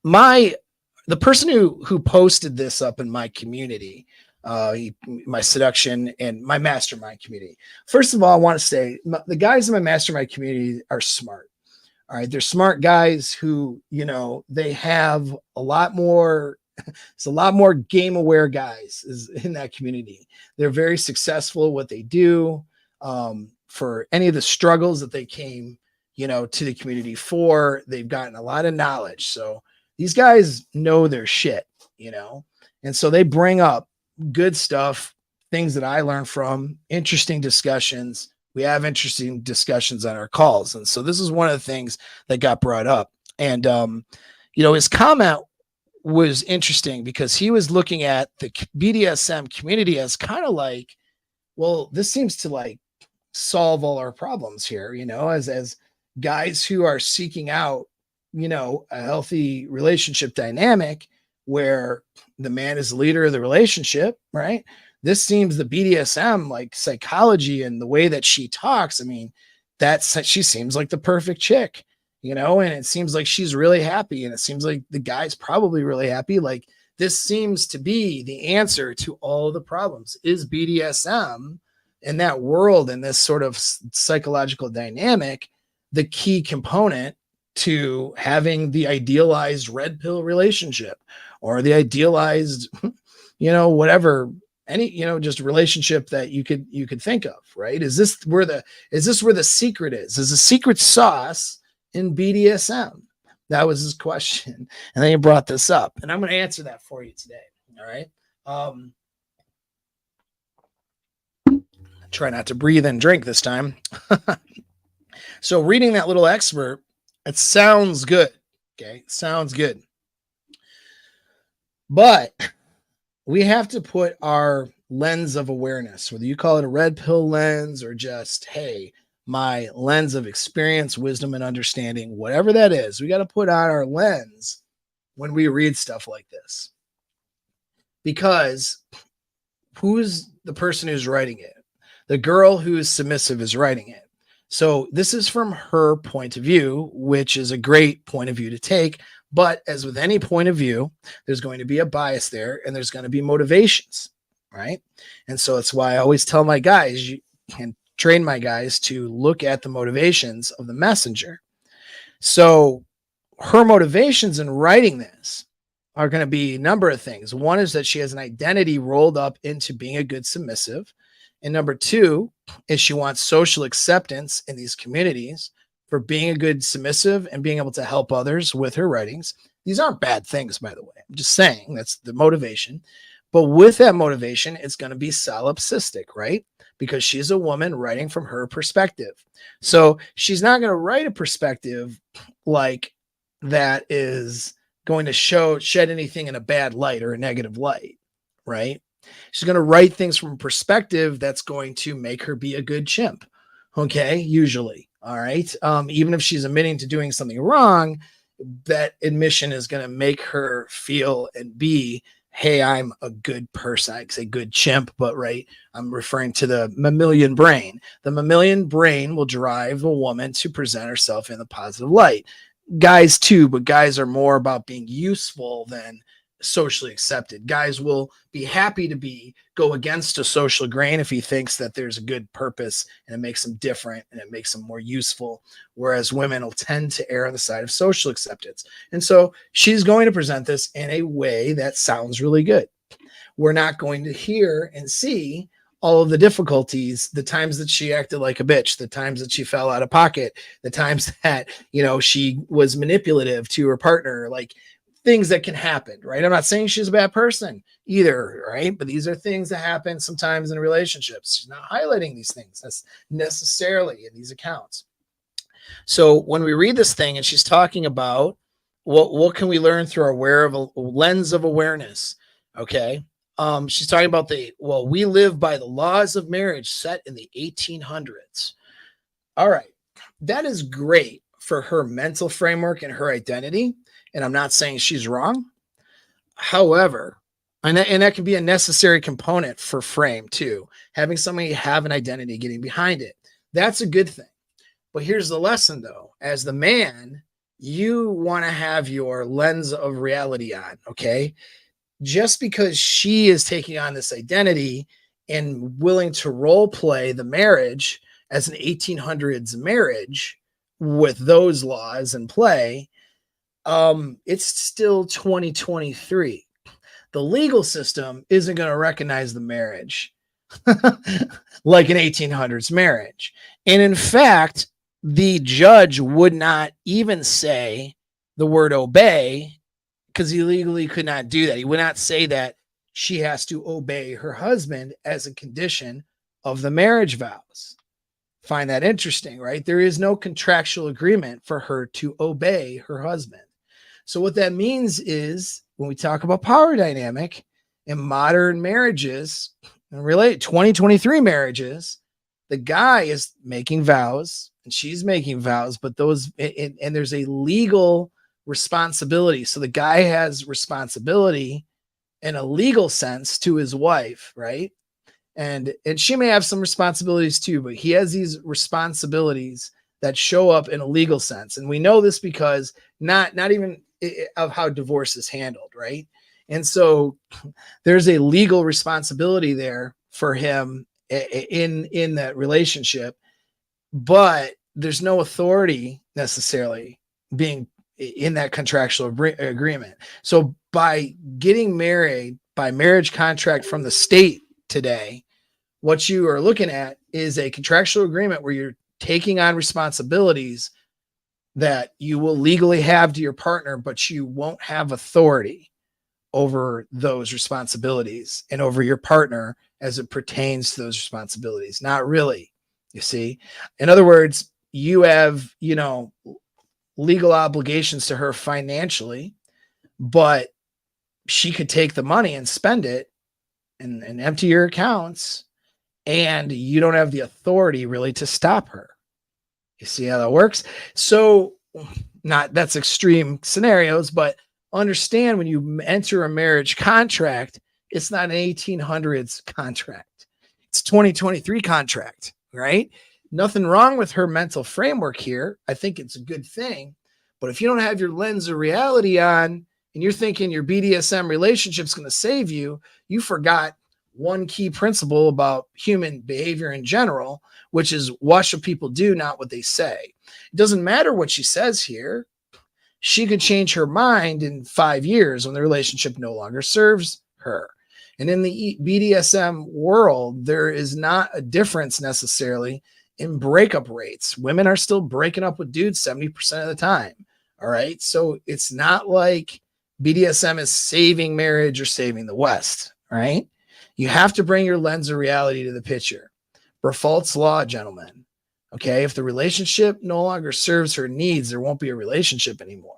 the person who posted this up in my community, my seduction and my mastermind community. First of all, I want to say the guys in my mastermind community are smart. All right. They're smart guys who, they have a lot more. It's a lot more game aware guys is in that community. They're very successful at what they do. For any of the struggles that they came, to the community for, they've gotten a lot of knowledge. So these guys know their shit, and so they bring up good stuff, things that I learned from, interesting discussions. We have interesting discussions on our calls. And so this is one of the things that got brought up. And, his comment was interesting because he was looking at the BDSM community as kind of like, well, this seems to like solve all our problems here, as guys who are seeking out, a healthy relationship dynamic where the man is the leader of the relationship, right? This seems the BDSM, like psychology and the way that she talks. I mean, she seems like the perfect chick, and it seems like she's really happy. And it seems like the guy's probably really happy. Like, this seems to be the answer to all of the problems is BDSM in that world, and this sort of psychological dynamic, the key component to having the idealized red pill relationship, or the idealized, whatever, any, just relationship that you could think of, right? Is this where the secret is? Is the secret sauce in BDSM? That was his question. And then he brought this up, and I'm going to answer that for you today. All right. Try not to breathe and drink this time. So reading that little excerpt, it sounds good. Okay. Sounds good. But we have to put our lens of awareness, whether you call it a red pill lens or just, hey, my lens of experience, wisdom, and understanding, whatever that is, we got to put on our lens when we read stuff like this. Because who's the person who's writing it? The girl who is submissive is writing it. So this is from her point of view, which is a great point of view to take. But as with any point of view, there's going to be a bias there and there's going to be motivations, right? And so it's why I always tell my guys, you can train my guys to look at the motivations of the messenger. So her motivations in writing this are going to be a number of things. One is that she has an identity rolled up into being a good submissive. And number two is she wants social acceptance in these communities for being a good submissive and being able to help others with her writings. These aren't bad things, by the way. I'm just saying that's the motivation. But with that motivation, it's going to be solipsistic, right? Because she's a woman writing from her perspective. So she's not going to write a perspective like that is going to shed anything in a bad light or a negative light, right? She's going to write things from a perspective that's going to make her be a good chimp. Okay, usually. All right. Even if she's admitting to doing something wrong, that admission is going to make her feel and be, hey, I'm a good person. I say good chimp, but right, I'm referring to the mammalian brain. The mammalian brain will drive a woman to present herself in the positive light. Guys too, but guys are more about being useful than socially accepted. Guys will be happy to go against a social grain if he thinks that there's a good purpose and it makes them different and it makes them more useful, whereas women will tend to err on the side of social acceptance. And so she's going to present this in a way that sounds really good. We're not going to hear and see all of the difficulties, the times that she acted like a bitch, the times that she fell out of pocket, the times that, she was manipulative to her partner, like things that can happen, right? I'm not saying she's a bad person either, right? But these are things that happen sometimes in relationships. She's not highlighting these things that's necessarily in these accounts. So when we read this thing and she's talking about what can we learn through our lens of awareness, okay? She's talking about we live by the laws of marriage set in the 1800s. All right, that is great for her mental framework and her identity. And I'm not saying she's wrong. However, and that can be a necessary component for frame too. Having somebody have an identity, getting behind it. That's a good thing. But here's the lesson though. As the man, you want to have your lens of reality on, okay? Just because she is taking on this identity and willing to role play the marriage as an 1800s marriage with those laws in play, it's still 2023. The legal system isn't going to recognize the marriage like an 1800s marriage. And in fact, the judge would not even say the word obey because he legally could not do that. He would not say that she has to obey her husband as a condition of the marriage vows. Find that interesting, right? There is no contractual agreement for her to obey her husband. So what that means is when we talk about power dynamic in modern marriages and relate 2023 marriages, the guy is making vows and she's making vows, but and there's a legal responsibility. So the guy has responsibility in a legal sense to his wife, right? And she may have some responsibilities too, but he has these responsibilities that show up in a legal sense. And we know this because not even of how divorce is handled, right? And so there's a legal responsibility there for him in that relationship, but there's no authority necessarily being in that contractual agreement. So by getting married by marriage contract from the state today, what you are looking at is a contractual agreement where you're taking on responsibilities that you will legally have to your partner, but you won't have authority over those responsibilities and over your partner as it pertains to those responsibilities. Not really, you see. In other words, you have, legal obligations to her financially, but she could take the money and spend it and empty your accounts, and you don't have the authority really to stop her. You see how that works? So that's extreme scenarios, but understand when you enter a marriage contract, it's not an 1800s contract. It's 2023 contract, right? Nothing wrong with her mental framework here. I think it's a good thing. But if you don't have your lens of reality on and you're thinking your BDSM relationship's going to save you, you forgot one key principle about human behavior in general, which is watch what people do, not what they say. It doesn't matter what she says here. She could change her mind in 5 years when the relationship no longer serves her. And in the BDSM world, there is not a difference necessarily in breakup rates. Women are still breaking up with dudes 70% of the time. All right. So it's not like BDSM is saving marriage or saving the West. Right. You have to bring your lens of reality to the picture. Berfault's law, gentlemen. Okay. If the relationship no longer serves her needs, there won't be a relationship anymore.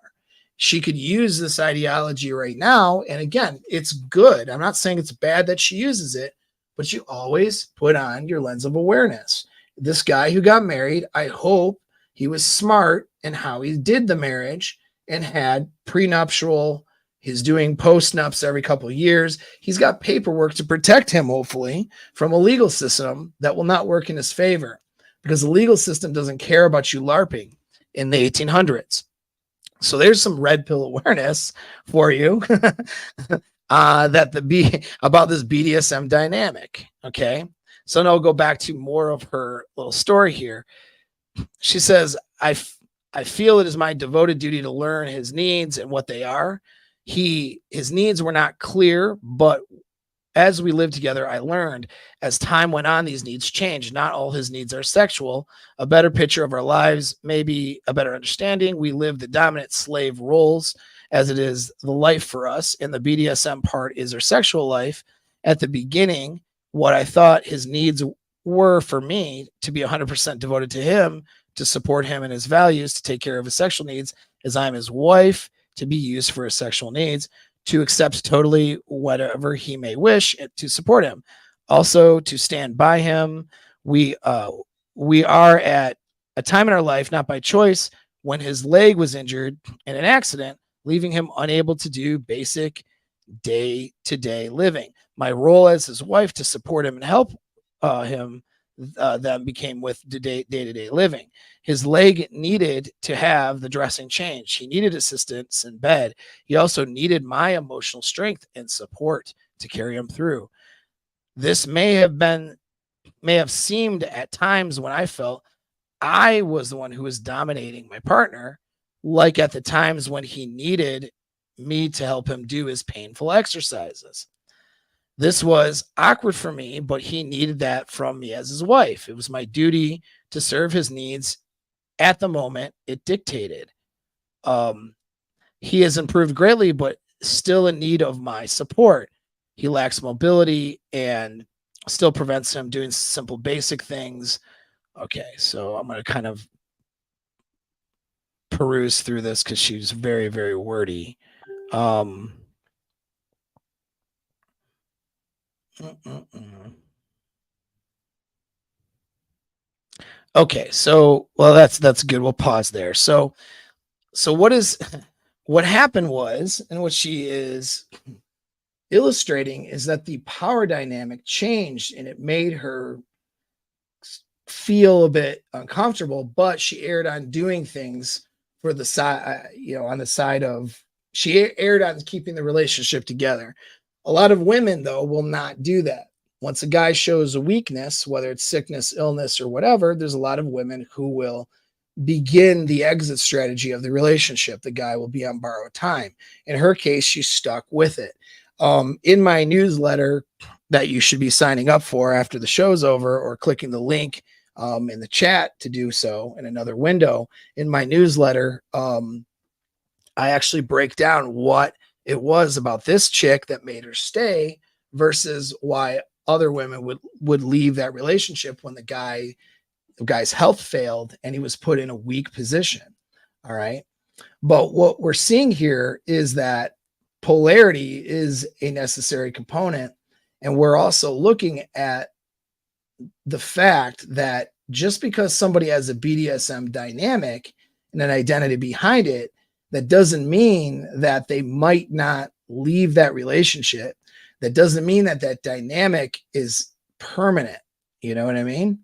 She could use this ideology right now. And again, it's good. I'm not saying it's bad that she uses it, but you always put on your lens of awareness. This guy who got married, I hope he was smart in how he did the marriage and had prenuptial. He's doing post-nups every couple of years. He's got paperwork to protect him, hopefully, from a legal system that will not work in his favor, because the legal system doesn't care about you LARPing in the 1800s. So there's some red pill awareness for you about this BDSM dynamic. Okay. So now I'll go back to more of her little story here. She says, I feel it is my devoted duty to learn his needs and what they are. His needs were not clear, but as we lived together, I learned as time went on, these needs changed. Not all his needs are sexual. A better picture of our lives, maybe a better understanding. We live the dominant slave roles as it is the life for us. And the BDSM part is our sexual life. At the beginning, what I thought his needs were for me to be 100% devoted to him, to support him and his values, to take care of his sexual needs, as I'm his wife, to be used for his sexual needs, to accept totally whatever he may wish, to support him, also to stand by him. We are at a time in our life, not by choice, when his leg was injured in an accident, leaving him unable to do basic day-to-day living. My role as his wife to support him and help him then became with the day-to-day living. His leg needed to have the dressing changed. He needed assistance in bed. He also needed my emotional strength and support to carry him through. This may have seemed at times when I felt I was the one who was dominating my partner, like at the times when he needed me to help him do his painful exercises. This was awkward for me, but he needed that from me as his wife. It was my duty to serve his needs at the moment it dictated. He has improved greatly, but still in need of my support. He lacks mobility and still prevents him doing simple, basic things. Okay, so I'm going to kind of peruse through this because she's very, very wordy. Okay, so that's good. We'll pause there. So what happened was, and what she is illustrating is that the power dynamic changed and it made her feel a bit uncomfortable, but she erred on doing things for the side, on the side of, she erred on keeping the relationship together. A lot of women, though, will not do that. Once a guy shows a weakness, whether it's sickness, illness, or whatever, there's a lot of women who will begin the exit strategy of the relationship. The guy will be on borrowed time. In her case, she stuck with it. In my newsletter that you should be signing up for after the show's over, or clicking the link in the chat to do so in another window, in my newsletter, I actually break down what it was about this chick that made her stay versus why other women would leave that relationship when the guy's health failed and he was put in a weak position. All right. But what we're seeing here is that polarity is a necessary component. And we're also looking at the fact that just because somebody has a BDSM dynamic and an identity behind it, that doesn't mean that they might not leave that relationship. That doesn't mean that that dynamic is permanent. You know what I mean?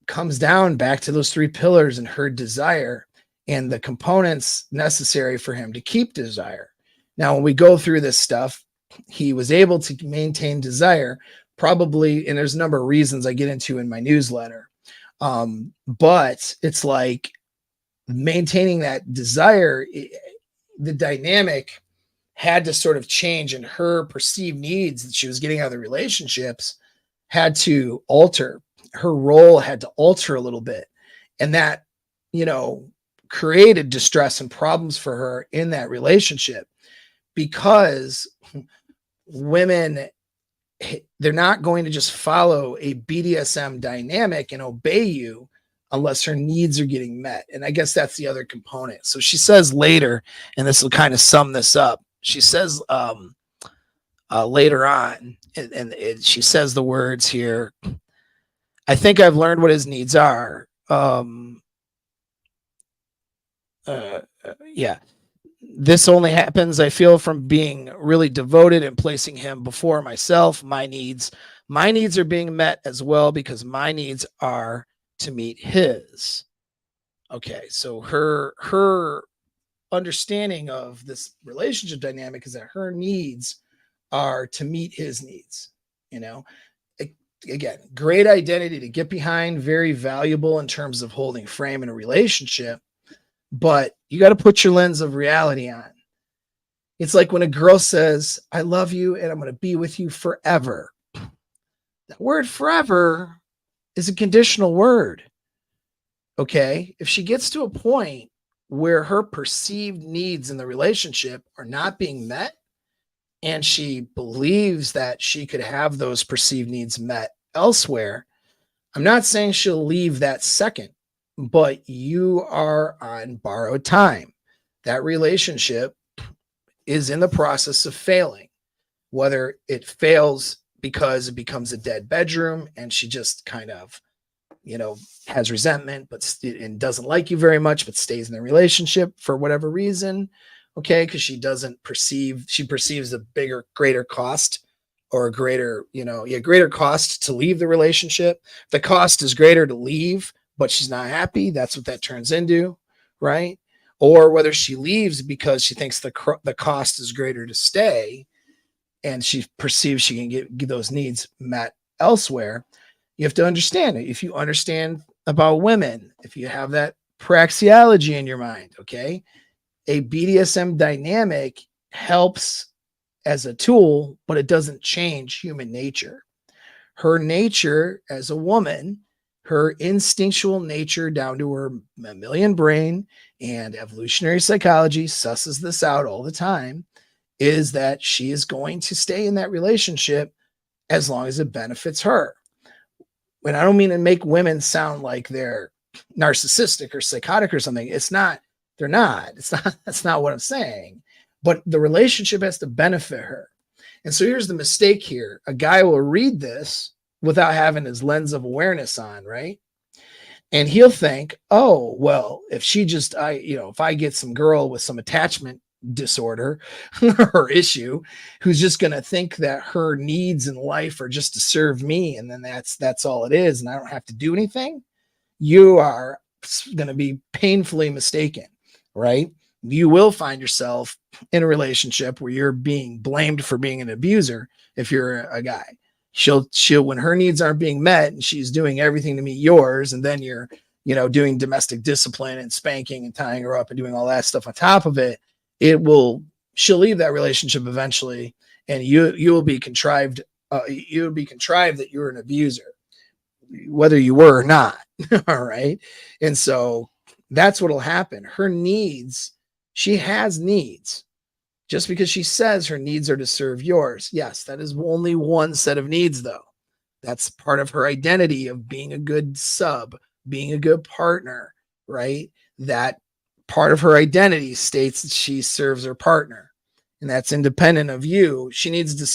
comes down back to those three pillars and her desire and the components necessary for him to keep desire. Now, when we go through this stuff, he was able to maintain desire probably, and there's a number of reasons I get into in my newsletter. But it's like maintaining that desire, the dynamic had to sort of change, and her perceived needs that she was getting out of the relationships had to alter. Her role had to alter a little bit. And that, created distress and problems for her in that relationship, because women, they're not going to just follow a BDSM dynamic and obey you unless her needs are getting met. And I guess that's the other component. So she says later, and this will kind of sum this up. She says later on, and she says the words here, I think I've learned what his needs are. Yeah. This only happens, I feel, from being really devoted and placing him before myself, my needs. My needs are being met as well because my needs are to meet his. Okay, so her understanding of this relationship dynamic is that her needs are to meet his needs. Again, great identity to get behind, very valuable in terms of holding frame in a relationship, but you got to put your lens of reality on. It's like when a girl says, I love you and I'm going to be with you forever. That word forever is a conditional word. Okay. If she gets to a point where her perceived needs in the relationship are not being met, and she believes that she could have those perceived needs met elsewhere, I'm not saying she'll leave that second, but you are on borrowed time. That relationship is in the process of failing, whether it fails because it becomes a dead bedroom and she just kind of, has resentment, and doesn't like you very much, but stays in the relationship for whatever reason. Okay. Cause she perceives a greater cost, or a greater cost to leave the relationship. The cost is greater to leave, but she's not happy. That's what that turns into. Right. Or whether she leaves because she thinks the cost is greater to stay, and she perceives she can get those needs met elsewhere. You have to understand it. If you understand about women, if you have that praxeology in your mind, okay, a BDSM dynamic helps as a tool, but it doesn't change human nature. Her nature as a woman, her instinctual nature down to her mammalian brain, and evolutionary psychology susses this out all the time, is that she is going to stay in that relationship as long as it benefits her. And I don't mean to make women sound like they're narcissistic or psychotic or something. It's not, they're not. That's not what I'm saying. But the relationship has to benefit her. And so here's the mistake here. A guy will read this without having his lens of awareness on, right? And he'll think, oh, well, if I get some girl with some attachment disorder or issue who's just going to think that her needs in life are just to serve me, and then that's all it is, and I don't have to do anything, you are going to be painfully mistaken, right? You will find yourself in a relationship where you're being blamed for being an abuser if you're a guy. She'll when her needs aren't being met and she's doing everything to meet yours, and then you're doing domestic discipline and spanking and tying her up and doing all that stuff on top of it, she'll leave that relationship eventually, and you will be contrived that you're an abuser, whether you were or not. All right. And so that's what'll happen. Her needs, she has needs. Just because she says her needs are to serve yours. Yes, that is only one set of needs, though. That's part of her identity of being a good sub, being a good partner, right? That part of her identity states that she serves her partner, and that's independent of you. She needs to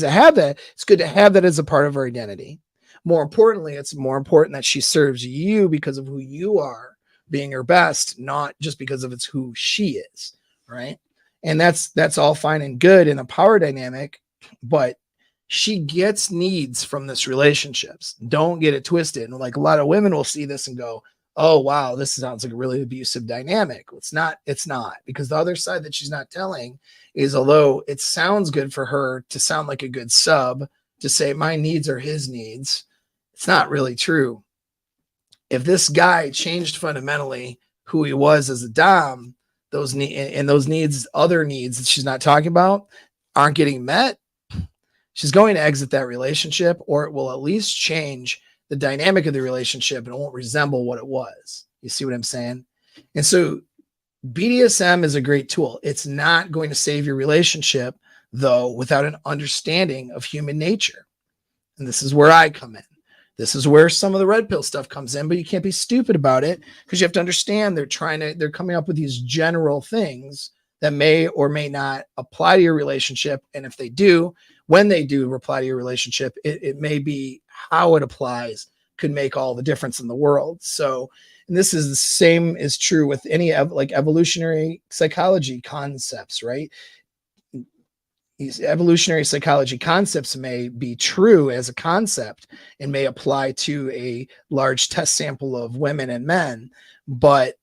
have that. It's good to have that as a part of her identity. More importantly, it's more important that she serves you because of who you are, being her best, not just because of it's who she is, right? And that's all fine and good in a power dynamic, but she gets needs from this relationships. Don't get it twisted. And like a lot of women will see this and go, oh wow, this sounds like a really abusive dynamic. Well, it's not, because the other side that she's not telling is, although it sounds good for her to sound like a good sub, to say my needs are his needs, it's not really true. If this guy changed fundamentally who he was as a dom, those needs, other needs that she's not talking about, aren't getting met, she's going to exit that relationship, or it will at least change the dynamic of the relationship and it won't resemble what it was. You see what I'm saying? And so BDSM is a great tool. It's not going to save your relationship, though, without an understanding of human nature. And this is where I come in. This is where some of the red pill stuff comes in, but you can't be stupid about it, because you have to understand they're coming up with these general things that may or may not apply to your relationship. And if they do, when they do apply to your relationship, it may be how it applies could make all the difference in the world. So, and this is the same is true with any like evolutionary psychology concepts, right? These evolutionary psychology concepts may be true as a concept and may apply to a large test sample of women and men, but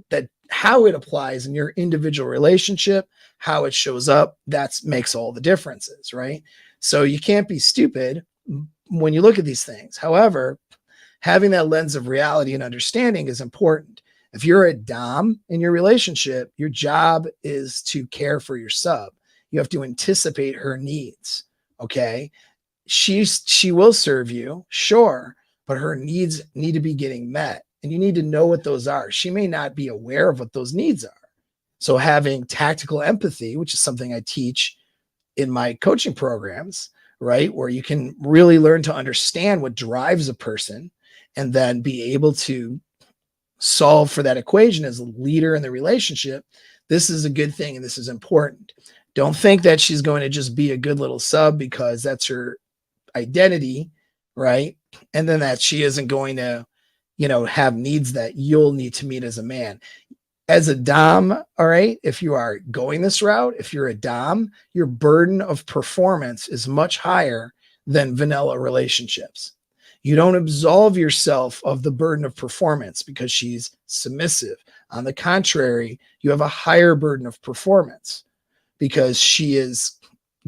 that how it applies in your individual relationship, how it shows up, that makes all the differences, right? So you can't be stupid when you look at these things. However, having that lens of reality and understanding is important. If you're a dom in your relationship, your job is to care for your sub. You have to anticipate her needs. Okay. She will serve you, sure, but her needs need to be getting met. And you need to know what those are. She may not be aware of what those needs are. So having tactical empathy, which is something I teach in my coaching programs, right? Where you can really learn to understand what drives a person and then be able to solve for that equation as a leader in the relationship. This is a good thing. And this is important. Don't think that she's going to just be a good little sub because that's her identity, right? And then that she isn't going to, have needs that you'll need to meet as a man. As a dom, all right, if you are going this route, if you're a dom, your burden of performance is much higher than vanilla relationships. You don't absolve yourself of the burden of performance because she's submissive. On the contrary, you have a higher burden of performance because she is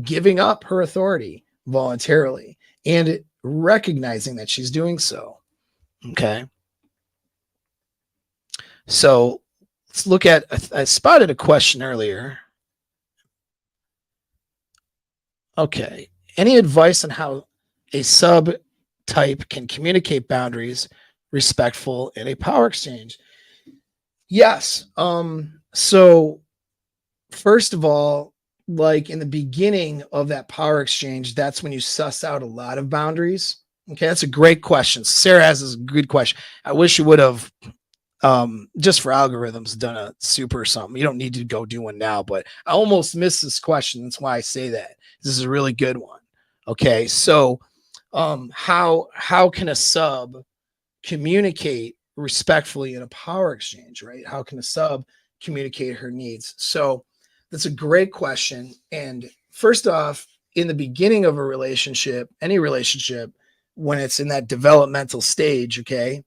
giving up her authority voluntarily and recognizing that she's doing so. Okay. So let's look at, I spotted a question earlier. Okay. Any advice on how a sub type can communicate boundaries respectful in a power exchange? Yes. So first of all, like in the beginning of that power exchange, that's when you suss out a lot of boundaries. Okay. That's a great question. Sarah has a good question. I wish you would have, just for algorithms, done a super something. You don't need to go do one now, but I almost missed this question. That's why I say that. This is a really good one. Okay. So, how can a sub communicate respectfully in a power exchange, right? How can a sub communicate her needs? So that's a great question. And first off, in the beginning of a relationship, any relationship, when it's in that developmental stage, okay,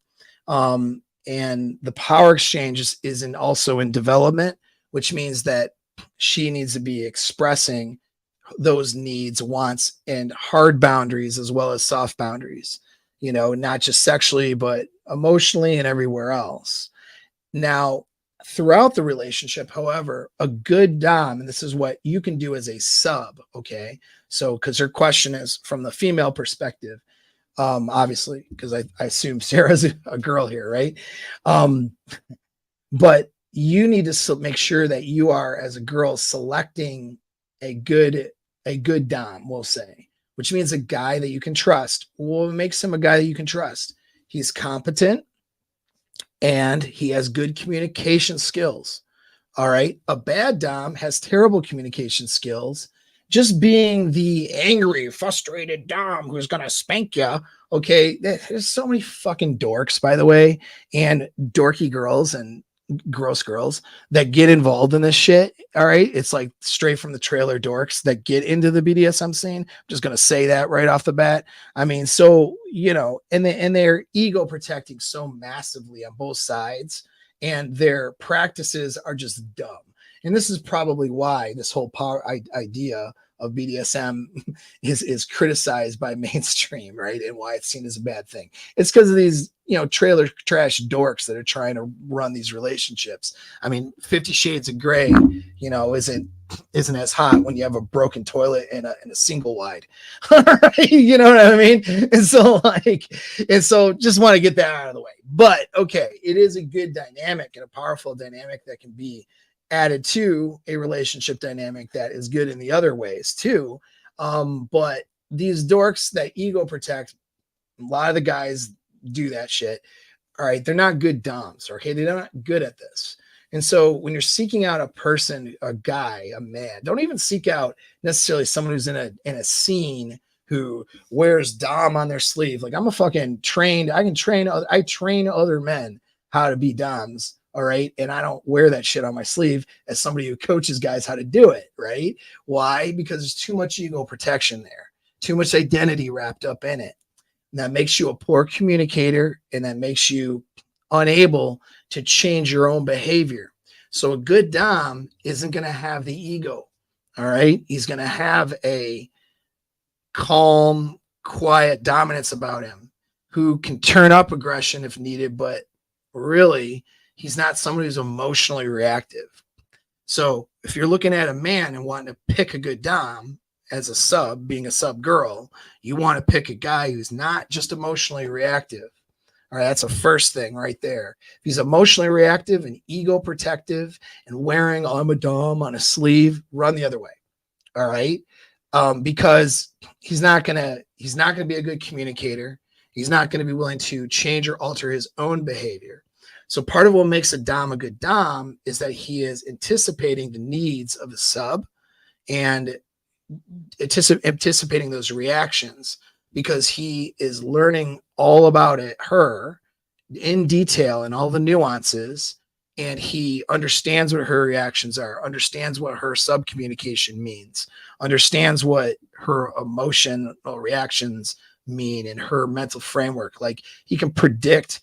and the power exchange is also in development, which means that she needs to be expressing those needs, wants, and hard boundaries as well as soft boundaries, not just sexually, but emotionally and everywhere else. Now, throughout the relationship, however, a good dom, and this is what you can do as a sub, okay? So, because her question is from the female perspective, obviously, because I assume Sarah's a girl here, right? But you need to make sure that you are, as a girl, selecting a good dom, we'll say, which means a guy that you can trust. What makes him a guy that you can trust? He's competent and he has good communication skills. All right. A bad dom has terrible communication skills. Just being the angry, frustrated dom who's going to spank you. Okay. There's so many fucking dorks, by the way, and dorky girls and gross girls that get involved in this shit. All right. It's like straight from the trailer dorks that get into the BDSM scene. I'm just going to say that right off the bat. I mean, so, and they're ego protecting so massively on both sides, and their practices are just dumb. And this is probably why this whole idea of BDSM is criticized by mainstream, right? And why it's seen as a bad thing. It's because of these, trailer trash dorks that are trying to run these relationships. I mean, 50 Shades of Grey, isn't as hot when you have a broken toilet and a single wide. You know what I mean? And so just want to get that out of the way. But okay, it is a good dynamic and a powerful dynamic that can be added to a relationship dynamic that is good in the other ways too. But these dorks that ego protect, a lot of the guys do that shit. All right. They're not good doms. Okay. They're not good at this. And so when you're seeking out a person, a guy, a man, don't even seek out necessarily someone who's in a scene who wears dom on their sleeve. Like, I'm a fucking trained, I train other men how to be doms. All right. And I don't wear that shit on my sleeve as somebody who coaches guys how to do it. Right. Why? Because there's too much ego protection there, too much identity wrapped up in it. And that makes you a poor communicator, and that makes you unable to change your own behavior. So a good dom isn't going to have the ego. All right. He's going to have a calm, quiet dominance about him, who can turn up aggression if needed, but really, he's not somebody who's emotionally reactive. So if you're looking at a man and wanting to pick a good dom as a sub, being a sub girl, you want to pick a guy who's not just emotionally reactive. All right, that's a first thing right there. If he's emotionally reactive and ego protective and wearing I'm a dom on a sleeve, run the other way. All right, because he's not gonna be a good communicator. He's not going to be willing to change or alter his own behavior. So part of what makes a dom a good dom is that he is anticipating the needs of the sub and anticipating those reactions, because he is learning all about her in detail and all the nuances, and he understands what her reactions are, understands what her sub communication means, understands what her emotional reactions mean in her mental framework. Like, he can predict,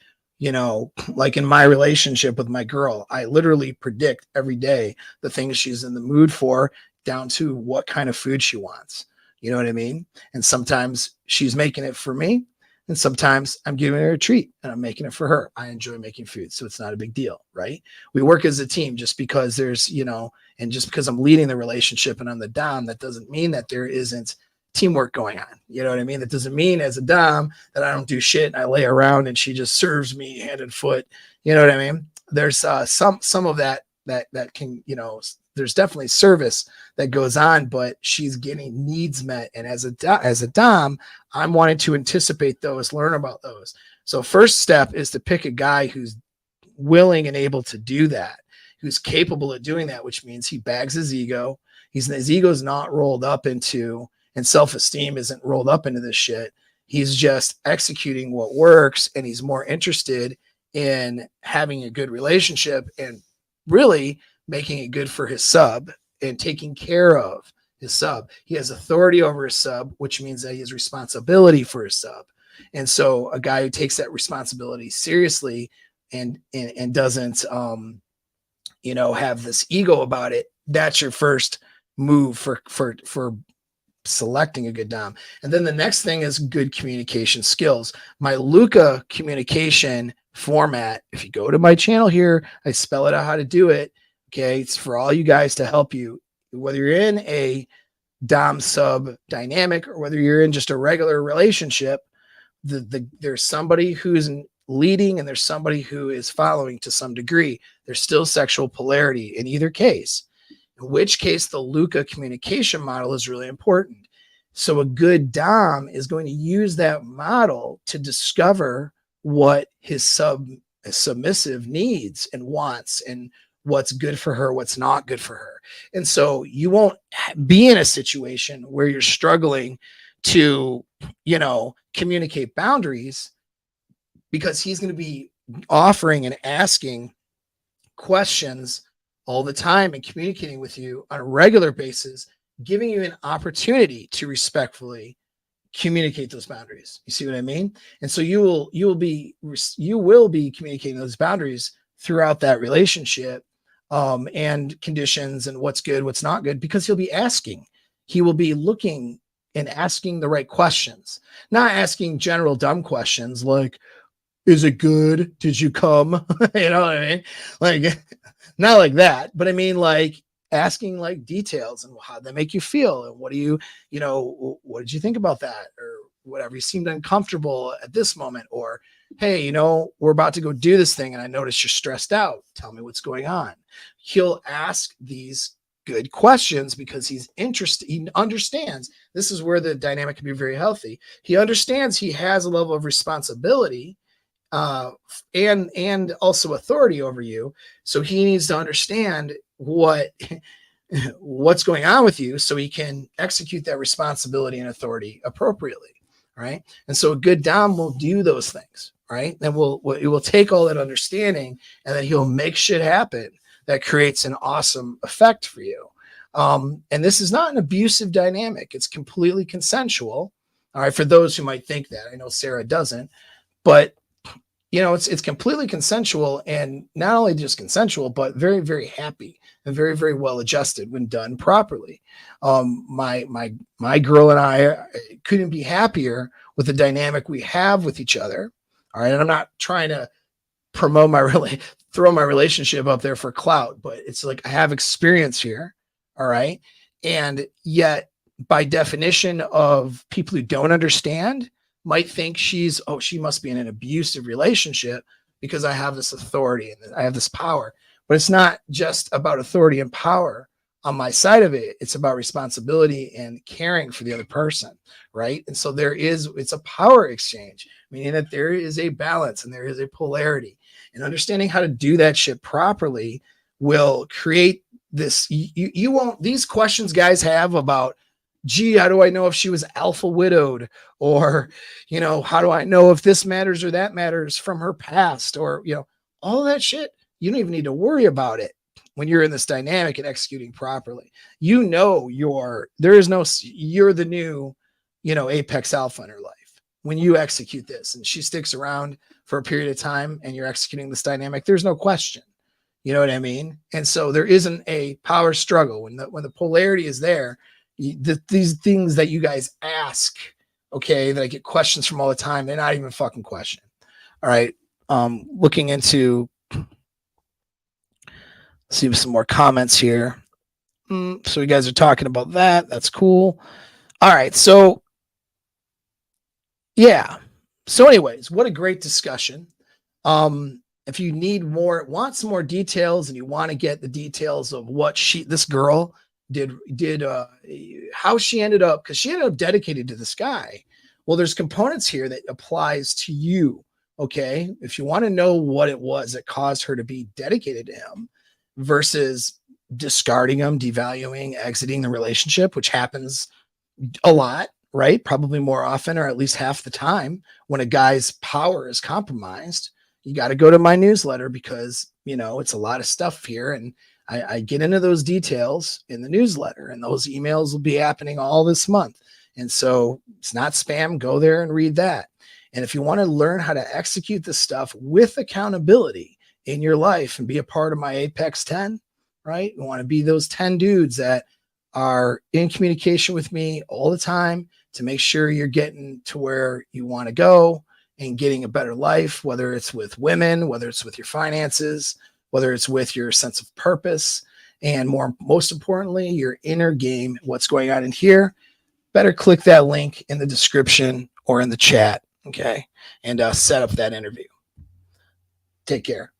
like in my relationship with my girl, I literally predict every day the things she's in the mood for, down to what kind of food she wants. You know what I mean? And sometimes she's making it for me, and sometimes I'm giving her a treat and I'm making it for her. I enjoy making food, so it's not a big deal, right? We work as a team. Just because there's, and just because I'm leading the relationship and I'm the dom, that doesn't mean that there isn't teamwork going on. You know what I mean? That doesn't mean as a dom that I don't do shit and I lay around and she just serves me hand and foot. You know what I mean? There's some of that can, there's definitely service that goes on, but she's getting needs met. And as a dom, I'm wanting to anticipate those, learn about those. So first step is to pick a guy who's willing and able to do that, who's capable of doing that, which means he bags his ego. His ego's not rolled up into, and self-esteem isn't rolled up into this shit. He's just executing what works, and he's more interested in having a good relationship and really making it good for his sub and taking care of his sub. He has authority over his sub, which means that he has responsibility for his sub. And so a guy who takes that responsibility seriously and doesn't, have this ego about it, that's your first move for selecting a good dom. And then the next thing is good communication skills. My Luca communication format, if you go to my channel here, I spell it out how to do it. Okay. It's for all you guys to help you, whether you're in a dom sub dynamic or whether you're in just a regular relationship. There's somebody who's leading and there's somebody who is following to some degree. There's still sexual polarity in either case, in which case the Luca communication model is really important. So a good dom is going to use that model to discover what his submissive needs and wants, and what's good for her, what's not good for her. And so you won't be in a situation where you're struggling to, communicate boundaries, because he's going to be offering and asking questions all the time and communicating with you on a regular basis, giving you an opportunity to respectfully communicate those boundaries. You see what I mean? And so you will be communicating those boundaries throughout that relationship, and conditions and what's good, what's not good, because he will be looking and asking the right questions, not asking general dumb questions like, is it good? Did you come? You know what I mean? Like, not like that, but I mean, like, asking like details and how they make you feel. And what do you, what did you think about that? Or whatever. You seemed uncomfortable at this moment, or, hey, we're about to go do this thing and I noticed you're stressed out. Tell me what's going on. He'll ask these good questions because he's interested. He understands this is where the dynamic can be very healthy. He understands he has a level of responsibility, and also authority over you. So he needs to understand what's going on with you so he can execute that responsibility and authority appropriately. Right. And so a good Dom will do those things. Right. And it will take all that understanding, and then he'll make shit happen that creates an awesome effect for you. And this is not an abusive dynamic. It's completely consensual. All right. For those who might think that, I know Sarah doesn't, but it's completely consensual, and not only just consensual, but very, very happy and very, very well adjusted when done properly. My girl and I couldn't be happier with the dynamic we have with each other. All right. And I'm not trying to throw my relationship up there for clout, but it's like I have experience here. All right. And yet, by definition of people who don't understand, might think she must be in an abusive relationship because I have this authority and I have this power. But it's not just about authority and power on my side of it. It's about responsibility and caring for the other person, right? And so it's a power exchange, meaning that there is a balance and there is a polarity. And understanding how to do that shit properly will create this. You won't, these questions guys have about, gee, how do I know if she was alpha widowed? Or, how do I know if this matters or that matters from her past? Or, all that shit, you don't even need to worry about it when you're in this dynamic and executing properly. You're the new, apex alpha in her life. When you execute this and she sticks around for a period of time and you're executing this dynamic, there's no question. You know what I mean? And so there isn't a power struggle when the polarity is there. These things that you guys ask, okay, that I get questions from all the time, they're not even fucking question. All right. Looking into, see some more comments here. So you guys are talking about that. That's cool. All right. So yeah. So anyways, what a great discussion. If you want some more details, and you want to get the details of what this girl did how she ended up, because she ended up dedicated to this guy. Well, there's components here that applies to you. Okay. If you want to know what it was that caused her to be dedicated to him versus discarding him, devaluing, exiting the relationship, which happens a lot, right? Probably more often, or at least half the time, when a guy's power is compromised. You got to go to my newsletter because, it's a lot of stuff here. And I get into those details in the newsletter, and those emails will be happening all this month. And so it's not spam. Go there and read that. And if you want to learn how to execute this stuff with accountability in your life and be a part of my Apex 10, right? You want to be those 10 dudes that are in communication with me all the time to make sure you're getting to where you want to go and getting a better life, whether it's with women, whether it's with your finances, whether it's with your sense of purpose, and most importantly, your inner game, what's going on in here. Better click that link in the description or in the chat, okay? And set up that interview. Take care.